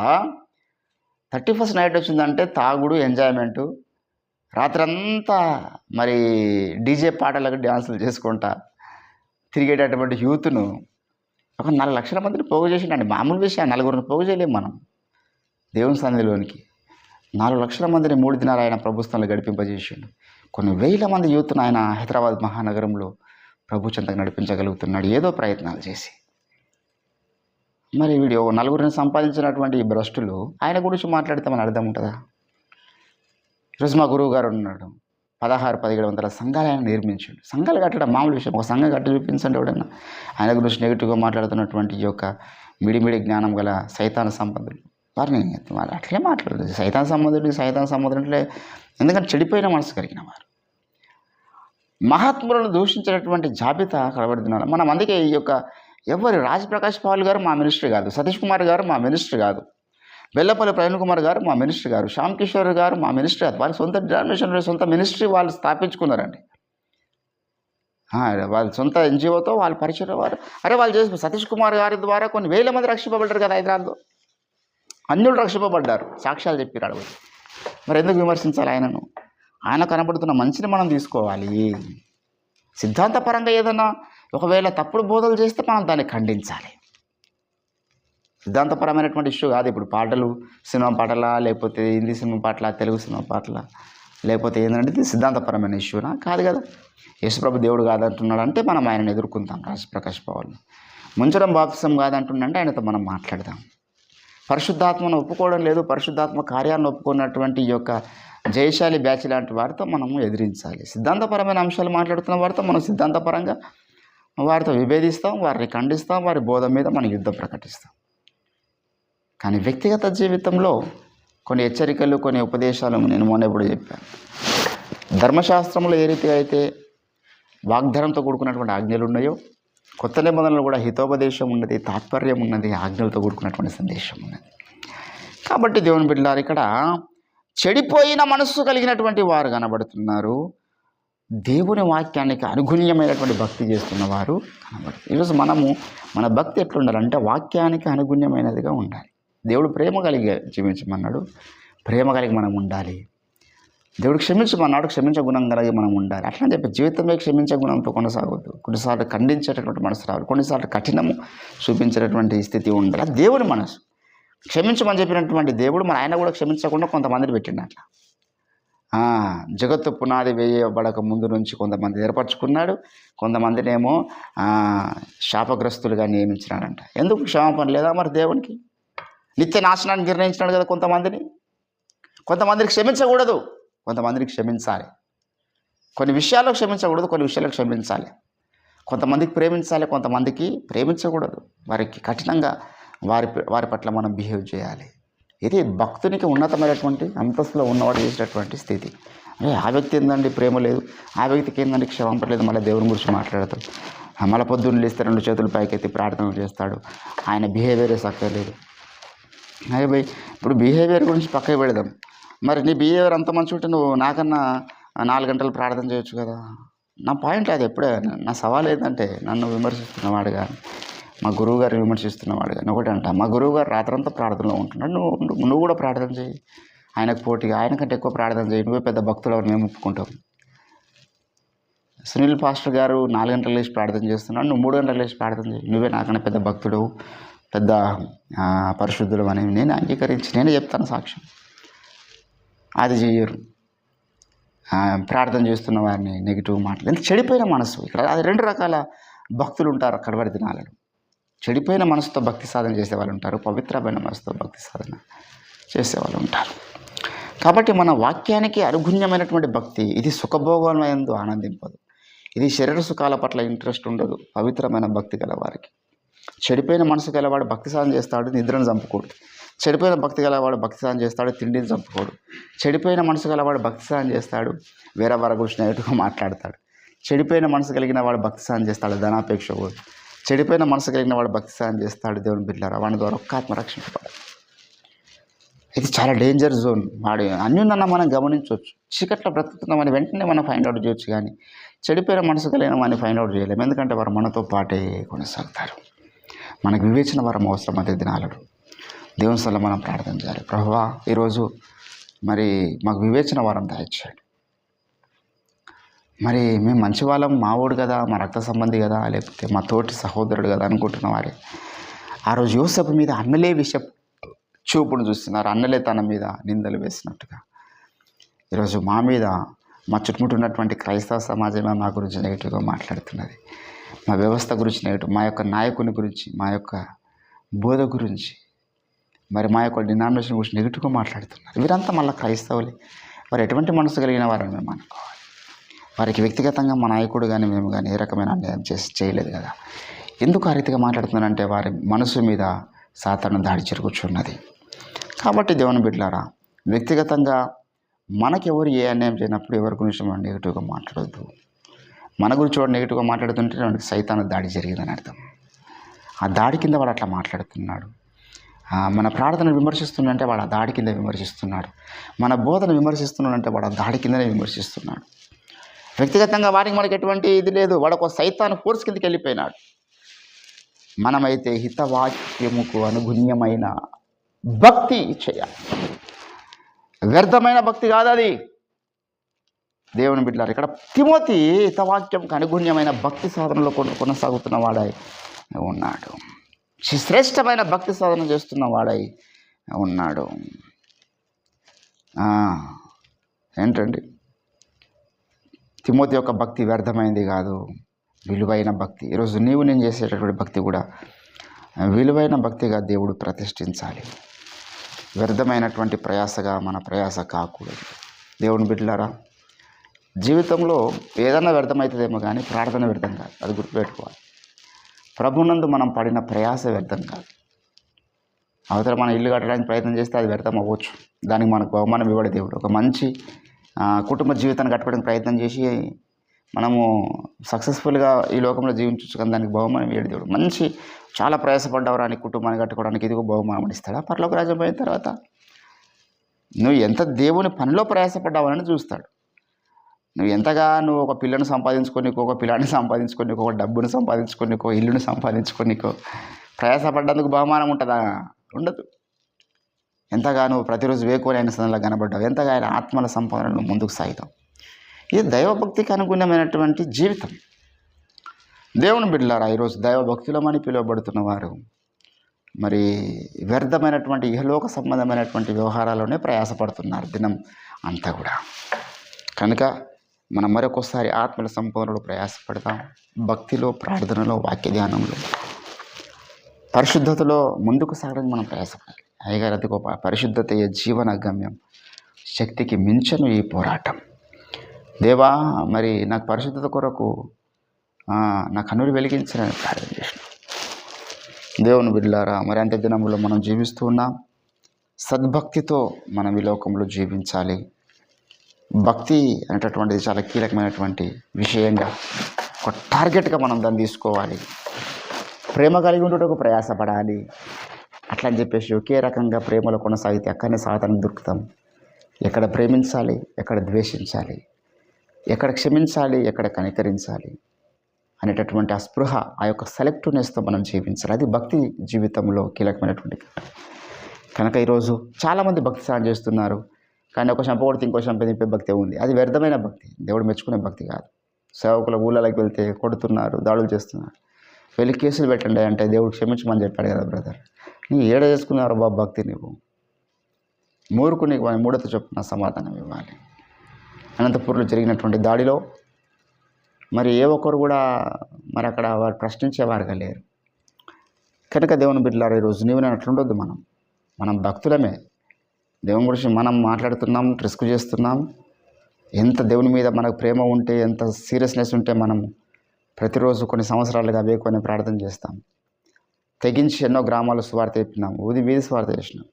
31st నైట్ వచ్చిందంటే తాగుడు, ఎంజాయ్మెంటు, రాత్రంతా మరి డీజే పాటలకు డ్యాన్సులు చేసుకుంటా తిరిగేటటువంటి యూత్ను ఒక 4 లక్షల మందిని పోగు చేసిండండి. మామూలు విషయం, 4గురిని పోగు చేయలేము మనం దేవుని సన్నిధిలోనికి. 4 లక్షల మందిని 3 దినాలు ఆయన ప్రభుత్వంలో గడిపింపజేసిండు. కొన్ని వేల మంది యూత్ను ఆయన హైదరాబాద్ మహానగరంలో ప్రభు చెంతకు నడిపించగలుగుతున్నాడు ఏదో ప్రయత్నాలు చేసి. మరి వీడియో 4గురిని సంపాదించినటువంటి ఈ భ్రష్టులు ఆయన గురించి మాట్లాడితే మన అర్థం ఉంటుందా? ఈరోజు మా గురువు గారు ఉన్నాడు, 16,000-1700 సంఘాలు ఆయన నిర్మించాడు. సంఘాలు కట్టడం మామూలు విషయం. ఒక సంఘం కట్టి చూపించండి ఎవడన్నా. ఆయన గురించి నెగిటివ్గా మాట్లాడుతున్నటువంటి ఈ యొక్క మిడిమిడి జ్ఞానం గల సైతాన సంబంధులు వారిని అట్లే మాట్లాడదు. సైతాన సంబంధులు అంటే ఎందుకంటే చెడిపోయిన మనసు కలిగిన వారు. మహాత్ములను దూషించినటువంటి జాబితా కనబడుతున్నారు మనం. అందుకే ఈ యొక్క ఎవరి రాజప్రకాష్ పాల్ గారు మా మినిస్టర్ కాదు, సతీష్ కుమార్ గారు మా మినిస్టర్ కాదు, బెల్లపల్లి ప్రవీణ్ కుమార్ గారు మా మినిస్టర్ గారు, శ్యామ్ కిషోర్ గారు మా మినిస్టర్ కాదు. వాళ్ళ సొంత డినామినేషన్, సొంత మినిస్ట్రీ వాళ్ళు స్థాపించుకున్నారండి. వాళ్ళ సొంత ఎన్జిఓతో వాళ్ళు పరిచయం వారు. వాళ్ళు చేసి సతీష్ కుమార్ గారి ద్వారా కొన్ని వేల మంది రక్షింపబడ్డారు కదా హైదరాబాద్లో. అన్యులు రక్షింపబడ్డారు, సాక్ష్యాలు చెప్పి అడగదు. మరి ఎందుకు విమర్శించాలి ఆయనను? ఆయన కనబడుతున్న మంచిని మనం తీసుకోవాలి. సిద్ధాంతపరంగా ఏదైనా ఒకవేళ తప్పుడు బోధలు చేస్తే మనం దాన్ని ఖండించాలి. సిద్ధాంతపరమైనటువంటి ఇష్యూ కాదు. ఇప్పుడు పాటలు సినిమా పాటల, లేకపోతే హిందీ సినిమా పాటల, తెలుగు సినిమా పాటల, లేకపోతే ఏంటంటే ఇది సిద్ధాంతపరమైన ఇష్యూనా? కాదు కదా. యేసుప్రభు దేవుడు కాదంటున్నాడు అంటే మనం ఆయనను ఎదుర్కొంటాం. రాజప్రకాష్ పాల్ ముంచడం బాప్తిసం కాదంటుండంటే ఆయనతో మనం మాట్లాడదాం. పరిశుద్ధాత్మను ఒప్పుకోవడం లేదు, పరిశుద్ధాత్మ కార్యాలను ఒప్పుకున్నటువంటి ఈ యొక్క జయశాలి బ్యాచ్ లాంటి వారితో మనము ఎదిరించాలి. సిద్ధాంతపరమైన అంశాలు మాట్లాడుతున్న వారితో మనం సిద్ధాంతపరంగా వారితో విభేదిస్తాం, వారిని ఖండిస్తాం, వారి బోధ మీద మనం యుద్ధం ప్రకటిస్తాం. కానీ వ్యక్తిగత జీవితంలో కొన్ని హెచ్చరికలు, కొన్ని ఉపదేశాలు నేను మొన్న ఎప్పుడు చెప్పాను. ధర్మశాస్త్రంలో ఏ రీతిగా అయితే వాగ్దానంతో కూడుకున్నటువంటి ఆజ్ఞలు ఉన్నాయో, కొత్త నిబంధనలు కూడా హితోపదేశం ఉన్నది, తాత్పర్యం ఉన్నది, ఆజ్ఞలతో కూడుకున్నటువంటి సందేశం ఉన్నది. కాబట్టి దేవుని బిడ్డలారు ఇక్కడ చెడిపోయిన మనస్సు కలిగినటువంటి వారు కనబడుతున్నారు. దేవుని వాక్యానికి అనుగుణ్యమైనటువంటి భక్తి చేస్తున్న వారు కనబడుతుంది. ఈరోజు మన భక్తి ఎట్లుండాలంటే వాక్యానికి అనుగుణ్యమైనదిగా ఉండాలి. దేవుడు ప్రేమ కలిగి జీవించమన్నాడు, ప్రేమ కలిగి మనం ఉండాలి. దేవుడు క్షమించమన్నాడు, క్షమించే గుణం కలిగి మనం ఉండాలి. అట్లా చెప్పి జీవితమే క్షమించే గుణంతో కొనసాగొద్దు. కొన్నిసార్లు ఖండించేటటువంటి మనసు రావాలి, కొన్నిసార్లు కఠినము చూపించేటటువంటి స్థితి ఉండాలి. అది దేవుని మనసు. క్షమించమని చెప్పినటువంటి దేవుడు మన ఆయన కూడా క్షమించకుండా కొంతమందిని పెట్టిండు. అట్లా జగత్తు పునాది వేయబడక ముందు నుంచి కొంతమంది ఏర్పరచుకున్నాడు, కొంతమందినేమో శాపగ్రస్తులుగా నియమించినాడంట. ఎందుకు క్షమాపణ లేదా మరి దేవునికి? నిత్య నాశనాన్ని నిర్ణయించినాడు కదా. కొంతమందికి క్షమించకూడదు, కొంతమందికి క్షమించాలి. కొన్ని విషయాల్లో క్షమించకూడదు, కొన్ని విషయాల్లో క్షమించాలి. కొంతమందికి ప్రేమించాలి, కొంతమందికి ప్రేమించకూడదు. వారికి కఠినంగా వారి పట్ల మనం బిహేవ్ చేయాలి. ఇది భక్తునికి ఉన్నతమైనటువంటి అంతస్తులో ఉన్నవాడు చేసేటటువంటి స్థితి. ఆ వ్యక్తి ఏందండి ప్రేమ లేదు, ఆ వ్యక్తికి ఏందండి క్షమాపణ లేదు, మళ్ళీ దేవుని గురించి మాట్లాడతాడు. మళ్ళీ పొద్దున్న లేస్తే 2 చేతులు పైకెత్తి ప్రార్థన చేస్తాడు. ఆయన బిహేవియరే సక్కలేదు. అదే భయ్, ఇప్పుడు బిహేవియర్ గురించి పక్కకి పెడదాం. మరి నీ బిహేవియర్ అంత మంచి ఉంటే నువ్వు నాకన్నా 4 గంటలు ప్రార్థన చేయొచ్చు కదా. నా పాయింట్ అది. ఎప్పుడే నా సవాల్ ఏంటంటే, నన్ను విమర్శిస్తున్నవాడు కానీ, మా గురువు గారిని విమర్శిస్తున్నవాడు కానీ ఒకటి అంట, మా గురువు గారు రాత్రంతా ప్రార్థనలో ఉంటున్నాడు, నువ్వు కూడా ప్రార్థన చేయి. ఆయనకు పోటీగా ఆయనకంటే ఎక్కువ ప్రార్థన చేయి, నువ్వే పెద్ద భక్తులు మేము ఒప్పుకుంటావు. సునీల్ పాస్టర్ గారు 4 గంటలు లేచి ప్రార్థన చేస్తున్నాడు, నువ్వు 3 గంటలు లేచి ప్రార్థన చేయి, నువ్వే నాకన్నా పెద్ద భక్తుడు, పెద్ద పరిశుద్ధుడు అని నేను అంగీకరించి నేనే చెప్తాను సాక్ష్యం. అది చెయ్యరు. ప్రార్థన చేస్తున్న వారిని నెగిటివ్ మాటలు, ఎంత చెడిపోయిన మనసు. ఇక్కడ అది 2 రకాల భక్తులు ఉంటారు అక్కడ వాడి దినాలలో. చెడిపోయిన మనసుతో భక్తి సాధన చేసేవాళ్ళు ఉంటారు, పవిత్రమైన మనసుతో భక్తి సాధన చేసేవాళ్ళు ఉంటారు. కాబట్టి మన వాక్యానికి అనుగుణ్యమైనటువంటి భక్తి ఇది సుఖభోగంలో ఆనందింపదు, ఇది శరీర సుఖాల పట్ల ఇంట్రెస్ట్ ఉండదు. పవిత్రమైన భక్తి గలవారికి. చెడిపోయిన మనసు గలవాడు భక్తి సాధన చేస్తాడు, నిద్రను చంపుకోడు. చెడిపోయిన భక్తి గలవాడు భక్తి సాధన చేస్తాడు, తిండిని చంపుకోడు. చెడిపోయిన మనసు గలవాడు భక్తి సాధన చేస్తాడు, వేరే వారి గురించి నెగటివ్గా మాట్లాడతాడు. చెడిపోయిన మనసు కలిగిన వాడు భక్తి సాధన చేస్తాడు, ధనాపేక్ష కూడా. చెడిపోయిన మనసు కలిగిన వాడు భక్తి సాధన చేస్తాడు, దేవుని బిడ్డలారా, వాడి ద్వారా ఒక్క ఆత్మ రక్షించబడాలి. ఇది చాలా డేంజర్ జోన్. వాడు అన్యున్న మనం గమనించవచ్చు. చీకట్లో బ్రతుకుతున్నామని వెంటనే మనం ఫైండ్ అవుట్ చేయొచ్చు, కానీ చెడిపోయిన మనసు కలిగిన వాడిని ఫైండ్ అవుట్ చేయలేము. ఎందుకంటే వారు మనతో పాటే కొనసాగుతారు. మనకు వివేచన వరం అవసరం. అదే దినాలలో దేవుని సల్ల మనం ప్రార్థన చేయాలి. ప్రభువా, ఈరోజు మరి మాకు వివేచన వరం దయచేయండి. మరి మేము మంచి వాళ్ళం, మావోడు కదా, మా రక్త సంబంధి కదా, లేకపోతే మా తోటి సహోదరుడు కదా అనుకుంటున్న వారే ఆ రోజు యోసేపు మీద అన్నలే చూపును చూస్తున్నారు. అన్నలే తన మీద నిందలు వేసినట్టుగా ఈరోజు మా మీద, మా చుట్టుముట్టు ఉన్నటువంటి క్రైస్తవ సమాజమే మా గురించి నెగిటివ్గా మాట్లాడుతున్నది. మా వ్యవస్థ గురించి నెగిటివ్, మా యొక్క నాయకుని గురించి, మా యొక్క బోధ గురించి, మరి మా యొక్క డినామినేషన్ గురించి నెగిటివ్గా మాట్లాడుతున్నారు. వీరంతా మళ్ళీ క్రైస్తవులే. వారు ఎటువంటి మనసు కలిగిన వారని మేము అనుకోవాలి. వారికి వ్యక్తిగతంగా మా నాయకుడు కానీ మేము కానీ ఏ రకమైన అన్యాయం చేయలేదు కదా. ఎందుకు ఆ రీతిగా మాట్లాడుతున్నారంటే వారి మనసు మీద సాతాను దాడి జరుగుతున్నది. కాబట్టి దేవుని బిడ్డలారా, వ్యక్తిగతంగా మనకెవరు ఏ అన్యాయం చేయనప్పుడు ఎవరి గురించి మనం నెగిటివ్గా మాట్లాడొద్దు. మన గురించి వాడు నెగిటివ్గా మాట్లాడుతుంటే వాడికి సైతాను దాడి జరిగిందని అర్థం. ఆ దాడి కింద వాడు అట్లా మాట్లాడుతున్నాడు. మన ప్రార్థన విమర్శిస్తున్నాడంటే వాడు ఆ దాడి కింద విమర్శిస్తున్నాడు. మన బోధన విమర్శిస్తున్నాడంటే వాడు ఆ దాడి కిందనే విమర్శిస్తున్నాడు. వ్యక్తిగతంగా వారికి మనకి ఎటువంటి ఇది లేదు. వాడొక సైతాను ఫోర్స్ కిందకి వెళ్ళిపోయినాడు. మనమైతే హితవాక్యముకు అనుగుణ్యమైన భక్తి చేయాలి. వ్యర్థమైన భక్తి కాదు అది. దేవుని బిడ్డలారా, ఇక్కడ తిమోతి హితవాక్యంకు అనుగుణ్యమైన భక్తి సాధనలో కొనసాగుతున్న వాడై ఉన్నాడు. శ్రేష్టమైన భక్తి సాధన చేస్తున్న వాడై ఉన్నాడు. ఏంటండి, తిమోతి యొక్క భక్తి వ్యర్థమైంది కాదు, విలువైన భక్తి. ఈరోజు నీవు నేను చేసేటటువంటి భక్తి కూడా విలువైన భక్తిగా దేవుడు ప్రతిష్ఠించాలి. వ్యర్థమైనటువంటి ప్రయాసగా మన ప్రయాస కాకూడదు. దేవుని బిడ్డలారా, జీవితంలో ఏదైనా వ్యర్థమవుతుందేమో కానీ ప్రార్థన వ్యర్థం కాదు, అది గుర్తుపెట్టుకోవాలి. ప్రభునందు మనం పడిన ప్రయాస వ్యర్థం కాదు. అవతల మన ఇల్లు కట్టడానికి ప్రయత్నం చేస్తే అది వ్యర్థం అవ్వచ్చు, దానికి మనకు బహుమానం ఇవ్వడు దేవుడు. ఒక మంచి కుటుంబ జీవితాన్ని కట్టుకోవడానికి ప్రయత్నం చేసి మనము సక్సెస్ఫుల్గా ఈ లోకంలో జీవించవచ్చు, కానీ దానికి బహుమానం ఇవ్వడు దేవుడు. మంచి చాలా ప్రయాసపడ్డవరాని కుటుంబాన్ని కట్టుకోవడానికి ఇదిగో బహుమానం ఇస్తాడు. పరలోక రాజ్యం అయిన తర్వాత నువ్వు ఎంత దేవుని పనిలో ప్రయాసపడ్డావని చూస్తాడు. నువ్వు ఒక పిల్లను సంపాదించుకోనికో, ఒక పిల్లాన్ని సంపాదించుకోనికో, ఒక డబ్బును సంపాదించుకోనికో, ఇల్లును సంపాదించుకోనికో ప్రయాసపడ్డందుకు బహుమానం ఉంటుందా? ఉండదు. ఎంతగా నువ్వు ప్రతిరోజు వేకోని ఆయన సన్నిధిలో కనబడ్డావు, ఎంతగా ఆయన ఆత్మల సంపాదనను ముందుకు సాగుతావు. ఇది దైవభక్తికి అనుగుణమైనటువంటి జీవితం. దేవుని బిడ్డలారా, ఈరోజు దైవభక్తులమని పిలువబడుతున్న వారు మరి వ్యర్థమైనటువంటి ఇహలోక సంబంధమైనటువంటి వ్యవహారాల్లోనే ప్రయాసపడుతున్నారు. దినం అంతా కూడా. కనుక మనం మరొకసారి ఆత్మల సంపూర్ణలో ప్రయాసపడతాం. భక్తిలో, ప్రార్థనలో, వాక్య ధ్యానంలో, పరిశుద్ధతలో ముందుకు సాగడానికి మనం ప్రయాసపడాలి. అయ్యగారు అది గొప్ప పరిశుద్ధత జీవన గమ్యం, శక్తికి మించను ఈ పోరాటం. దేవా, మరి నాకు పరిశుద్ధత కొరకు నా కన్నులు వెలిగించాలని ప్రార్థన చేసిన దేవుని బిడ్డలారా, మరి అంత్య దినములో మనం జీవిస్తూ ఉన్నాం. సద్భక్తితో మనం ఈ లోకంలో జీవించాలి. భక్తి అనేటటువంటిది చాలా కీలకమైనటువంటి విషయంగా, ఒక టార్గెట్గా మనం దాన్ని తీసుకోవాలి. ప్రేమ కలిగి ఉండటకు ప్రయాసపడాలి. అట్లా అని చెప్పేసి ఒకే రకంగా ప్రేమలో కొనసాగితే అక్కడనే సాధన దొరుకుతాం. ఎక్కడ ప్రేమించాలి, ఎక్కడ ద్వేషించాలి, ఎక్కడ క్షమించాలి, ఎక్కడ కనికరించాలి అనేటటువంటి ఆ స్పృహ, ఆ యొక్క సెలెక్టివ్నెస్తో మనం జీవించాలి. అది భక్తి జీవితంలో కీలకమైనటువంటి ఘట్టం. కనుక ఈరోజు చాలామంది భక్తి సాధన చేస్తున్నారు, కానీ ఒక చంప కొడితే ఇంకో చంప దింపే భక్తి ఉంది. అది వ్యర్థమైన భక్తి, దేవుడు మెచ్చుకునే భక్తి కాదు. సేవకుల ఊళ్ళకి వెళ్తే కొడుతున్నారు, దాడులు చేస్తున్నారు. వెళ్ళి కేసులు పెట్టండి అంటే దేవుడు క్షమించమని చెప్పాడు కదా బ్రదర్. నీ ఏడ చేసుకున్నారు బాబు భక్తి? నువ్వు మూర్ఖు, నీకు మూడత చొప్పున సమాధానం ఇవ్వాలి. అనంతపూర్లో జరిగినటువంటి దాడిలో మరి ఏ ఒక్కరు కూడా మరి అక్కడ వారు ప్రశ్నించేవారుగా లేరు. కనుక దేవుని బిడ్డలారా, ఈరోజు నీవు నేను అట్లుండొద్దు. మనం భక్తులమే. దేవుని గురించి మనం మాట్లాడుతున్నాం, రిస్క్ చేస్తున్నాం. ఎంత దేవుని మీద మనకు ప్రేమ ఉంటే, ఎంత సీరియస్నెస్ ఉంటే మనం ప్రతిరోజు కొన్ని సంవత్సరాలుగా అవే కొన్ని ప్రార్థన చేస్తాం. తెగించి ఎన్నో గ్రామాలు స్వార్థ చెప్పినాం, వీధి స్వార్థ చేసినాం.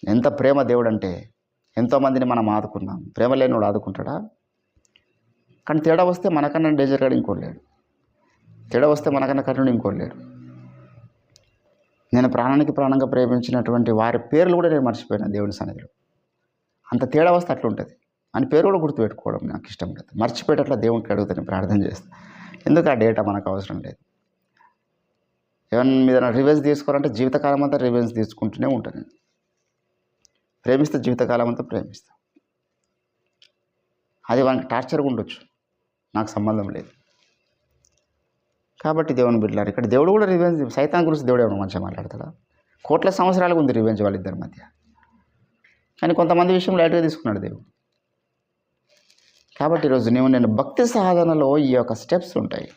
ఎంత ప్రేమ దేవుడు అంటే, ఎంతోమందిని మనం ఆదుకున్నాం. ప్రేమ లేనివాడు ఆదుకుంటాడా? కానీ తేడా వస్తే మనకన్నా డేంజర్ గాడు ఇంకోలేడు. తేడా వస్తే మనకన్నా కఠినుడు ఇంకోలేడు. నేను ప్రాణానికి ప్రాణంగా ప్రేమించినటువంటి వారి పేర్లు కూడా నేను మర్చిపోయినా దేవుని సన్నిధిలో. అంత తేడా వస్తే అట్లుంటుంది అని పేరు కూడా గుర్తుపెట్టుకోవడం నాకు ఇష్టం లేదు. మర్చిపోయేటట్లా దేవునికి అడుగుతాను, ప్రార్థన చేస్తాను. ఎందుకు ఆ డేటా మనకు అవసరం లేదు. ఎవరి మీద రివెంజ్ తీసుకోవాలంటే జీవితకాలం అంతా రివెంజ్ తీసుకుంటూనే ఉంటాను. ప్రేమిస్తే జీవితకాలం అంతా ప్రేమిస్తాను. అది వానికి టార్చర్గా ఉండొచ్చు, నాకు సంబంధం లేదు. కాబట్టి దేవుని బిడ్డలారు, ఇక్కడ దేవుడు కూడా రివెంజ్, సైతాన్ గురించి దేవుడు ఏమైనా మంచిగా మాట్లాడతాడా? కోట్ల సంవత్సరాలకు ఉంది రివెంజ్ వాళ్ళిద్దరి మధ్య. కానీ కొంతమంది విషయం లైట్గా తీసుకున్నాడు దేవుడు. కాబట్టి ఈరోజు నేను భక్తి సాధనలో ఈ యొక్క స్టెప్స్ ఉంటాయి.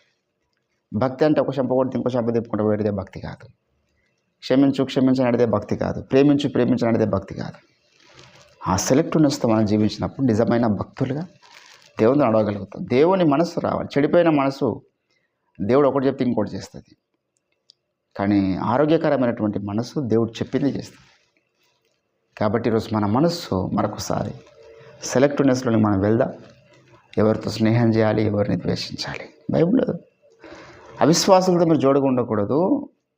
భక్తి అంటే ఒక చెంప కొడితే ఇంకో చెంప తిప్పుకుంటూ పోయేదే భక్తి కాదు. క్షమించనడిదే భక్తి కాదు. ప్రేమించనడిదే భక్తి కాదు. ఆ సెలెక్టివ్నెస్తో మనం జీవించినప్పుడు నిజమైన భక్తులుగా దేవుని అడగగలుగుతాం. దేవుని మనసు రావాలి. చెడిపోయిన మనసు దేవుడు ఒకటి చెప్తే ఇంకోటి చేస్తుంది. కానీ ఆరోగ్యకరమైనటువంటి మనసు దేవుడు చెప్పింది చేస్తుంది. కాబట్టి ఈరోజు మన మనస్సు మరొకసారి సెలెక్టివ్నెస్లోని మనం వెళ్దాం. ఎవరితో స్నేహం చేయాలి, ఎవరిని ద్వేషించాలి. బైబిల్ అవిశ్వాసులతో మీరు జోడుగా ఉండకూడదు,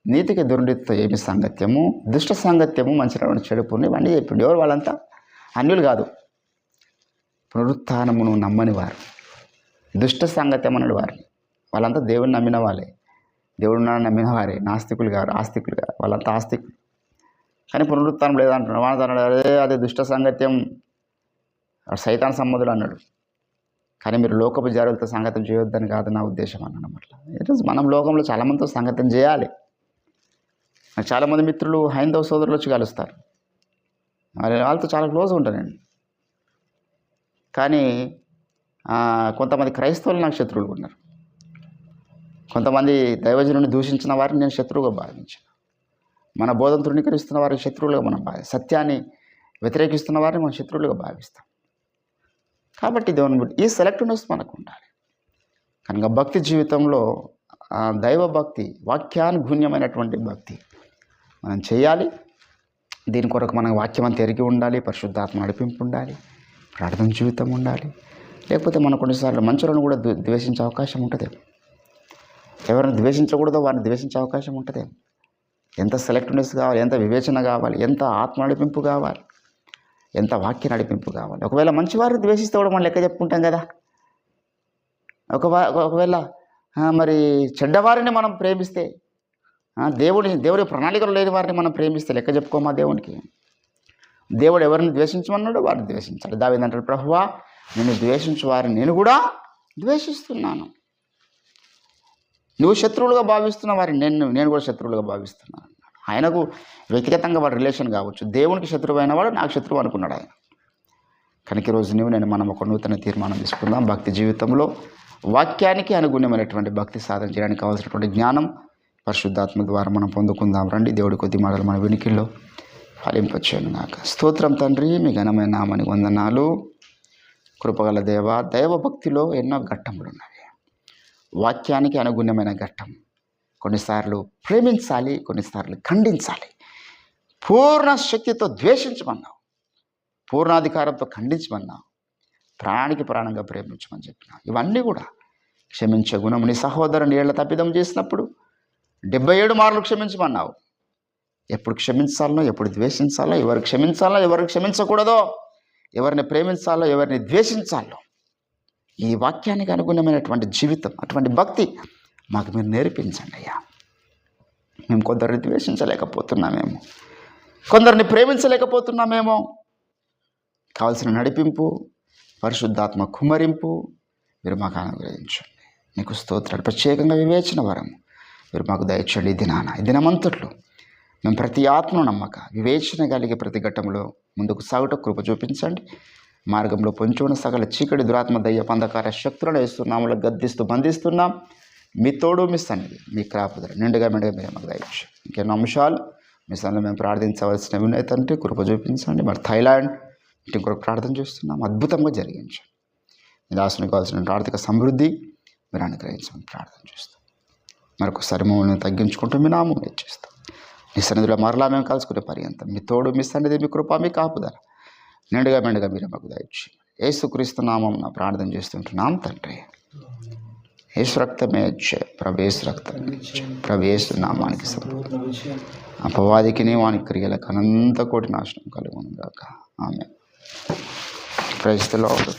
నీతికి దుర్నీతితో ఏమి సాంగత్యము, దుష్ట సాంగత్యము, మంచి చెడుపుని ఇవన్నీ చెప్పిండు. ఎవరు వాళ్ళంతా? అన్యులు కాదు, పునరుత్థానమును నమ్మని వారు. దుష్ట సాంగత్యం అన్నాడు వారిని. వాళ్ళంతా దేవుని నమ్మిన వాళ్ళే, దేవుడు నమ్మిన వారే, నాస్తికులు గారు, ఆస్తికులు గారు. వాళ్ళంతా ఆస్తికులు. కానీ పునరుత్థానం లేదంటున్నాడు. వాడు అదే దుష్ట సాంగత్యం, సైతాన్ సంబంధులు అన్నాడు. కానీ మీరు లోకపు జారులతో సంగతం చేయొద్దని కాదు నా ఉద్దేశం అన్నాను. అట్లా ఈరోజు మనం లోకంలో చాలామందితో సంగతం చేయాలి. నాకు చాలామంది మిత్రులు హైందవ సోదరులు వచ్చి కలుస్తారు. వాళ్ళతో చాలా క్లోజ్గా ఉంటాను నేను. కానీ కొంతమంది క్రైస్తవులు నాకు శత్రువులు ఉన్నారు. కొంతమంది దైవజనుని దూషించిన వారిని నేను శత్రువుగా భావించాను. మన బోధన తృణీకరిస్తున్న వారిని శత్రువులుగా మనం సత్యాన్ని వ్యతిరేకిస్తున్న వారిని మనం శత్రువులుగా భావిస్తాం. కాబట్టి దేవుని ఈ సెలెక్టివ్నెస్ మనకు ఉండాలి. కనుక భక్తి జీవితంలో దైవభక్తి, వాక్యానుగుణ్యమైనటువంటి భక్తి మనం చేయాలి. దీని కొరకు మన వాక్యం అంతా ఎరిగి ఉండాలి, పరిశుద్ధాత్మ నడిపింపు ఉండాలి, ప్రార్థన జీవితం ఉండాలి. లేకపోతే మనం కొన్నిసార్లు మంచులను కూడా ద్వేషించే అవకాశం ఉంటుందేమో. ఎవరిని ద్వేషించకూడదో వారిని ద్వేషించే అవకాశం ఉంటుందేమో. ఎంత సెలెక్టివ్నెస్ కావాలి, ఎంత వివేచన కావాలి, ఎంత ఆత్మ నడిపింపు కావాలి, ఎంత వాక్య నడిపింపు కావాలి. ఒకవేళ మంచివారిని ద్వేషిస్తే కూడా మనం లెక్క చెప్పుకుంటాం కదా. ఒకవేళ మరి చెడ్డవారిని మనం ప్రేమిస్తే, దేవుడి ప్రణాళికలు లేని వారిని మనం ప్రేమిస్తే లెక్క చెప్పుకోమా దేవునికి? దేవుడు ఎవరిని ద్వేషించమన్నాడో వారిని ద్వేషించాలి. దావీదు అంటాడు, ప్రభువా నేను ద్వేషించు వారిని నేను కూడా ద్వేషిస్తున్నాను. నువ్వు శత్రువులుగా భావిస్తున్న వారిని నేను కూడా శత్రువులుగా భావిస్తున్నాను. ఆయనకు వ్యక్తిగతంగా వాడి రిలేషన్ కావచ్చు. దేవునికి శత్రువు అయిన వాడు నాకు శత్రువు అనుకున్నాడు ఆయన. కనుక ఈరోజు నేను మనం ఒక నూతన తీర్మానం తీసుకుందాం. భక్తి జీవితంలో వాక్యానికి అనుగుణమైనటువంటి భక్తి సాధన చేయడానికి కావాల్సినటువంటి జ్ఞానం పరిశుద్ధాత్మ ద్వారా మనం పొందుకుందాం. రండి, దేవుడి కొద్ది మాటలు మన వినికిల్లో ఫలింపచేయను గాక. స్తోత్రం తండ్రి, మీ ఘనమైన నామని వందనాలు. కృపగల దేవ, దైవ భక్తిలో ఎన్నో ఘట్టములు ఉన్నవి. వాక్యానికి అనుగుణమైన ఘట్టం. కొన్నిసార్లు ప్రేమించాలి, కొన్నిసార్లు ఖండించాలి. పూర్ణ శక్తితో ద్వేషించమన్నావు, పూర్ణాధికారంతో ఖండించమన్నావు, ప్రాణికి ప్రాణంగా ప్రేమించమని చెప్పినావు. ఇవన్నీ కూడా క్షమించే గుణం. నీ సహోదరుని ఏళ్ల తప్పిదం చేసినప్పుడు 77 మార్లు క్షమించమన్నావు. ఎప్పుడు క్షమించాలనో, ఎప్పుడు ద్వేషించాలో, ఎవరు క్షమించాలో, ఎవరు క్షమించకూడదో, ఎవరిని ప్రేమించాలో, ఎవరిని ద్వేషించాలో, ఈ వాక్యానికి అనుగుణమైనటువంటి జీవితం, అటువంటి భక్తి మాకు మీరు నేర్పించండి అయ్యా. మేము కొందరిని ద్వేషించలేకపోతున్నామేమో, కొందరిని ప్రేమించలేకపోతున్నామేమో. కావలసిన నడిపింపు, పరిశుద్ధాత్మ కుమ్మరింపు మీరు మాకు అనుగ్రహించండి. నీకు స్తోత్రాలు. ప్రత్యేకంగా వివేచన వరం మీరు మాకు దయచేయండి. ఈ దినమంతట్లో మేము ప్రతి ఆత్మను నమ్మక వివేచన కలిగే ప్రతి ఘట్టంలో ముందుకు సాగుట కృప చూపించండి. మార్గంలో పొంచున్న సకల చీకటి దురాత్మ దయ్య పంధకార శక్తులను వేస్తున్నాములు గద్దిస్తూ బంధిస్తున్నాం. మీ తోడు, మీ సన్నిధి, మీ క్రాపుదల నిండుగా మెండుగా మీరు మాకు దయచేయండి. ఇంకెన్నో అంశాలు మీ సన్నిధిలో మేము ప్రార్థించవలసిన వినయ తండ్రి కృప చూపించండి. మరి థైలాండ్ మీటింగ్ కొరకు ప్రార్థన చేస్తున్నాం, అద్భుతంగా జరిగించండి. మీ దాసునికి కావాల్సిన ఆర్థిక సమృద్ధి మీరు అనుగ్రహించమని ప్రార్థన చేస్తాం. మరొకసారి మమ్మల్ని తగ్గించుకుంటూ మీ నామం హెచ్చిస్తాం. మీ సన్నిధిలో మరలా మేము కలుసుకునే పర్యంతం మీ తోడు, మీ సన్నిధి, మీ కృప, మీ కాపుదల నిండుగా మెండుగా మీరు మాకు దయచేయండి. యేసుక్రీస్తు నామం ప్రార్థన చేస్తుంటున్నాం తండ్రి. యేసు రక్తమే ఇచ్చే, ప్రభేసు రక్తం ఇచ్చే, ప్రభేసు నామానికి సంపూర్ణ అపవాదికి వాని క్రియలకు అనంత కోటి నాశనం కలుగును గాక. ఆమేన్. Praise the lord.